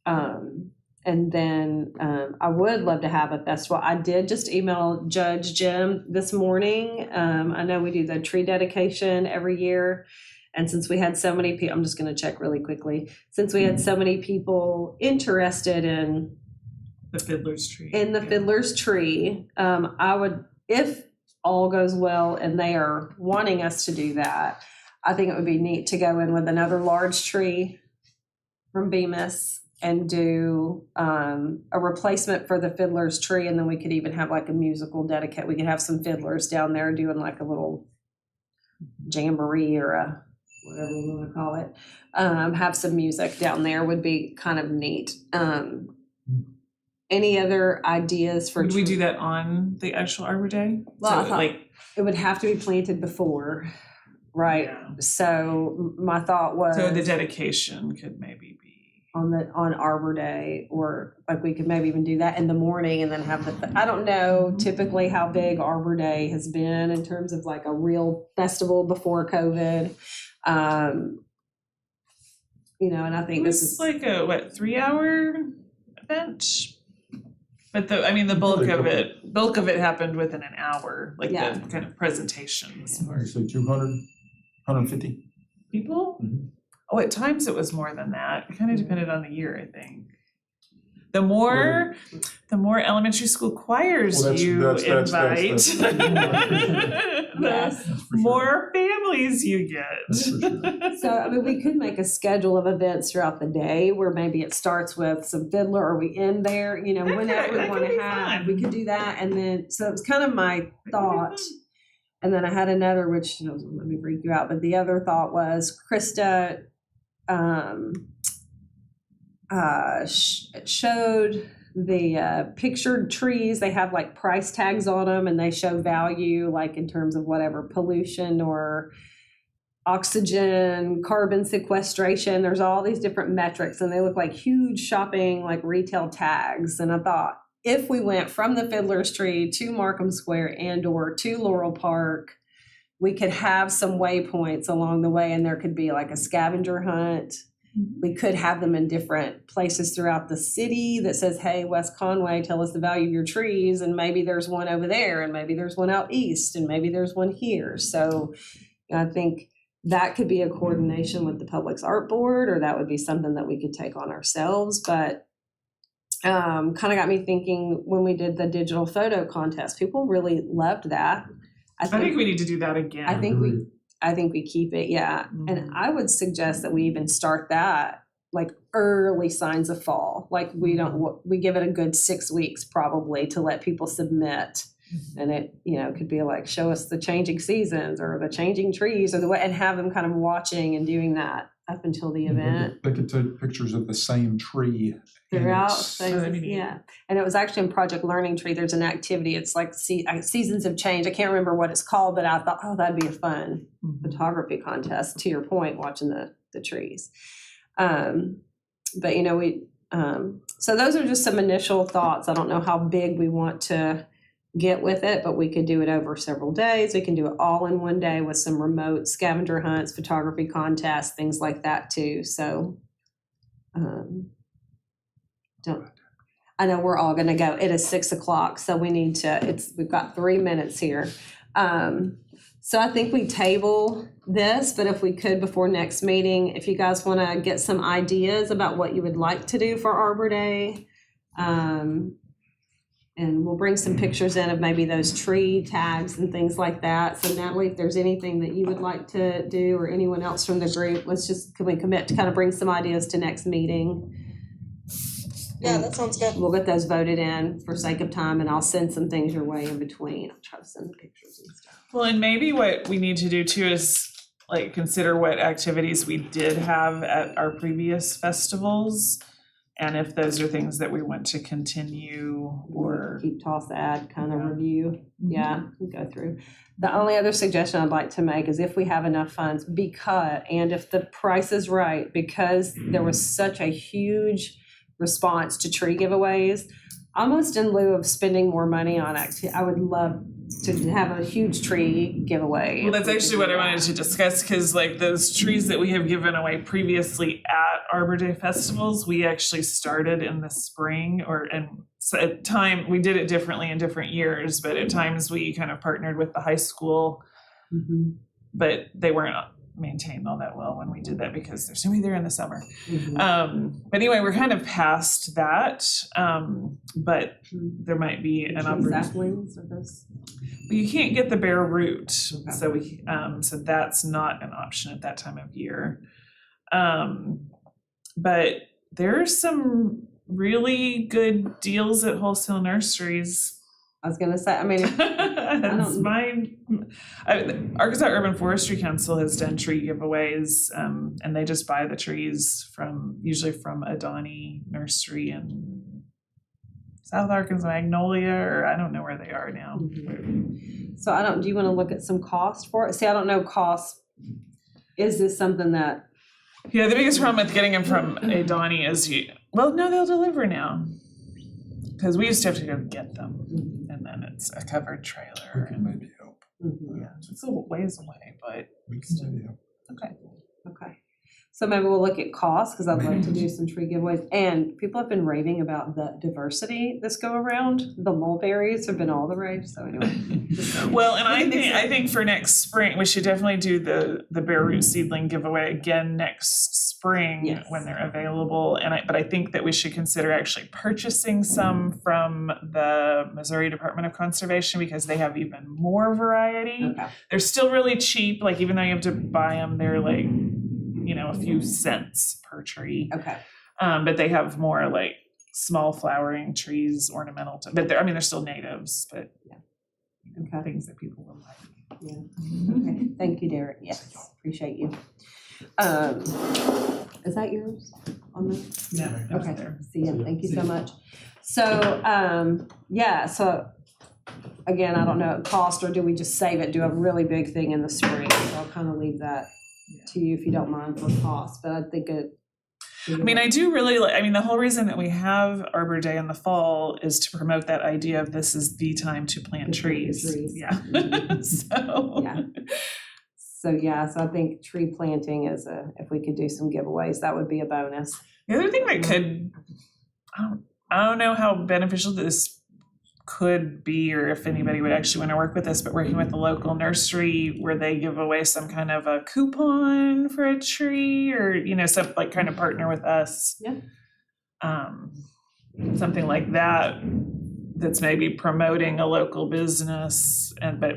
And then I would love to have a festival. I did just email Judge Jim this morning. I know we do the tree dedication every year. And since we had so many people, I'm just going to check really quickly. Since we had so many people interested in The Fiddler's Tree. the Fiddler's Tree, I would, if all goes well and they are wanting us to do that, I think it would be neat to go in with another large tree from Bemis and do a replacement for the Fiddler's Tree, and then we could even have like a musical dedicate. We could have some fiddlers down there doing like a little jamboree or a whatever we want to call it. Have some music down there would be kind of neat. Any other ideas for? Would we do that on the actual Arbor Day? Well, So, I thought like, it would have to be planted before, right? yeah. So my thought was So the dedication could maybe be. on Arbor Day, or like we could maybe even do that in the morning and then have I don't know typically how big Arbor Day has been in terms of like a real festival before COVID. And I think It this was is like a 3-hour event? But the bulk of it happened within an hour, like Yeah. the kind of presentations. I say 200, 150. People? Mhm. Oh, at times it was more than that. It kind of depended on the year, I think. The more elementary school choirs Well, you that's- invite, the Yes. That's for sure. more families you get. That's for sure. So, I mean, we could make a schedule of events throughout the day where maybe it starts with some fiddler or we end there, That whenever we could want to be have, fun. we could do that. And then, so it was kind of my That could be thought. fun. And then I had another, which, let me freak you out, but the other thought was Krista showed the pictured trees. They have like price tags on them and they show value, like in terms of whatever pollution or oxygen, carbon sequestration. There's all these different metrics and they look like huge shopping, like retail tags. And I thought if we went from the Fiddler's Tree to Markham Square and or to Laurel Park, we could have some waypoints along the way and there could be like a scavenger hunt. We could have them in different places throughout the city that says, hey, West Conway, tell us the value of your trees. And maybe there's one over there and maybe there's one out east and maybe there's one here. So I think that could be a coordination with the Public Art Board, or that would be something that we could take on ourselves. But kind of got me thinking when we did the digital photo contest, people really loved that. I think we need to do that again. I think we keep it, yeah. And I would suggest that we even start that like early signs of fall. Like we give it a good 6 weeks probably to let people submit. And it, could be like, show us the changing seasons or the changing trees or the way, and have them kind of watching and doing that up until the event. They could take pictures of the same tree. Throughout, that'd be neat. yeah. And it was actually in Project Learning Tree, there's an activity, it's like Seasons of Change. I can't remember what it's called, but I thought, that'd be a fun photography contest, to your point, watching the trees. But so those are just some initial thoughts. I don't know how big we want to get with it, but we could do it over several days. We can do it all in one day with some remote scavenger hunts, photography contests, things like that too. So I know we're all going to go. It is 6:00, so we need to. We've got 3 minutes here. So I think we table this, but if we could before next meeting, if you guys want to get some ideas about what you would like to do for Arbor Day, and we'll bring some pictures in of maybe those tree tags and things like that. So Natalie, if there's anything that you would like to do, or anyone else from the group, can we commit to kind of bring some ideas to next meeting? Yeah, that sounds good. We'll get those voted in for sake of time, and I'll send some things your way in between. I'll try to send the pictures and stuff. Well, and maybe what we need to do too is like consider what activities we did have at our previous festivals. And if those are things that we want to continue or. Keep toss add kind of Yeah. review. Yeah, we'll go through. The only other suggestion I'd like to make is if we have enough funds, and if the price is right, because there was such a huge response to tree giveaways, almost in lieu of spending more money on I would love to have a huge tree giveaway. Well, that's actually what I wanted to discuss, because like those trees that we have given away previously at Arbor Day festivals, we actually started in the spring so at time, we did it differently in different years, but at times we kind of partnered with the high school, but they weren't maintained all that well when we did that because they're only there in the summer. But anyway, we're kind of past that, but there might be an opportunity. Saplings or this? But you can't get the bare root, Okay. so that's not an option at that time of year. But there's some really good deals at wholesale nurseries. I was gonna say, I mean, That's Arkansas Urban Forestry Council has done tree giveaways, and they just buy the trees usually from Adani Nursery in South Arkansas, Magnolia, or I don't know where they are now. so do you wanna look at some cost for it? See, I don't know cost. Is this something that, Yeah, the biggest problem with getting them from Adani is no, they'll deliver now. Because we used to have to go get them, and then it's a covered We trailer. can maybe help. Yeah, it's a ways away, but We can maybe help. okay. So maybe we'll look at cost, because I'd like to do some tree giveaways. And people have been raving about the diversity this go around. The mulberries have been all the rage, so anyway. well, and I think for next spring we should definitely do the bare root seedling giveaway again next spring Yes. when they're available. But I think that we should consider actually purchasing some from the Missouri Department of Conservation because they have even more variety. Okay. They're still really cheap. Like even though you have to buy them, they're like a few cents per tree. Okay. But they have more like small flowering trees, ornamental, but they're still natives, but Okay. things that people will like. Yeah. Okay. Thank you, Derek. Yes, appreciate you. Is that yours on the? Yeah. Okay. See ya. Thank you so much. So, so again, I don't know cost, or do we just save it, do a really big thing in the spring? So I'll kind of leave that to you if you don't mind for cost, but I think I do really like, the whole reason that we have Arbor Day in the fall is to promote that idea of this is the time to plant trees. Yeah. So I think tree planting if we could do some giveaways, that would be a bonus. The other thing that I don't know how beneficial this could be, or if anybody would actually want to work with us, but working with the local nursery where they give away some kind of a coupon for a tree, or some like kind of partner with us. Yeah. Something like that that's maybe promoting a local business but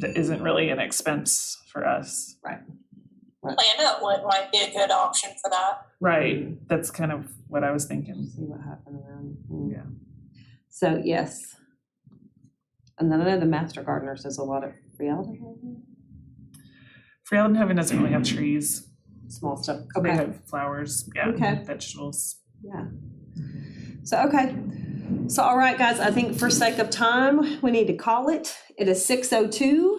that isn't really an expense for us. Right. Planet might be a good option for that. Right. That's kind of what I was thinking. See what happened around. Yeah. So yes. And then I know the Master Gardeners does a lot of Freeland Heaven doesn't really have trees. small stuff. They Okay. have flowers, Okay. vegetables. Yeah. So, okay. So, all right, guys, I think for sake of time, we need to call it. It is 6:02.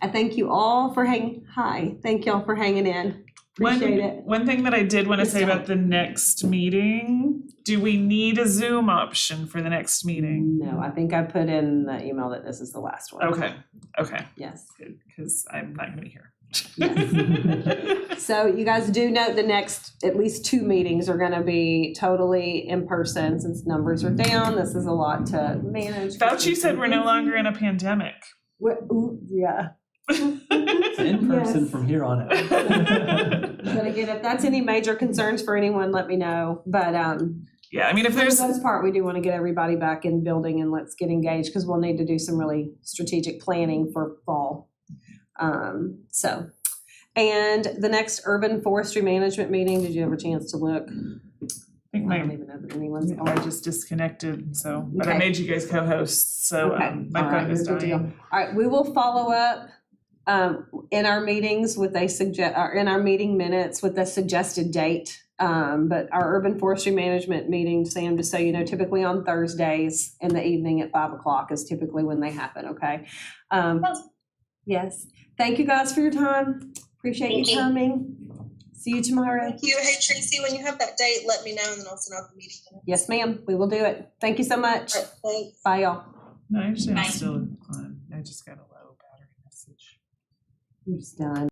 I thank you all for thank y'all for hanging in. Appreciate it. One thing that I did want to Yes, say Dawn. about the next meeting, do we need a Zoom option for the next meeting? No, I think I put in the email that this is the last one. Okay, Yes. good, because I'm not gonna be here. Yes. So you guys do note the next at least 2 meetings are gonna be totally in person since numbers are down. This is a lot to manage. Fauci said we're no longer in a pandemic. Yeah. It's in person Yes. from here on out. But again, if that's any major concerns for anyone, let me know. But Yeah, I mean, if for the there's, most part, we do want to get everybody back in building and let's get engaged because we'll need to do some really strategic planning for fall. And the next urban forestry management meeting, did you have a chance to look? I think I my, don't even know that anyone's I on. just disconnected, so, but I Okay. made you guys co-hosts, so Okay. my All right, phone is good deal. dying. All right, we will follow up in our meetings with in our meeting minutes with a suggested date. But our urban forestry management meetings, Sam, just so you know, typically on Thursdays in the evening at 5 o'clock is typically when they happen, okay? Yes. Thank you guys for your time. Appreciate Thank you you. coming. See you tomorrow. Thank you. Hey, Tracy, when you have that date, let me know and then I'll send out the meeting. Yes, ma'am. We will do it. Thank you so much. All right, thanks. Bye, y'all. No, actually, I'm still on. I just got a low battery message. I'm just done.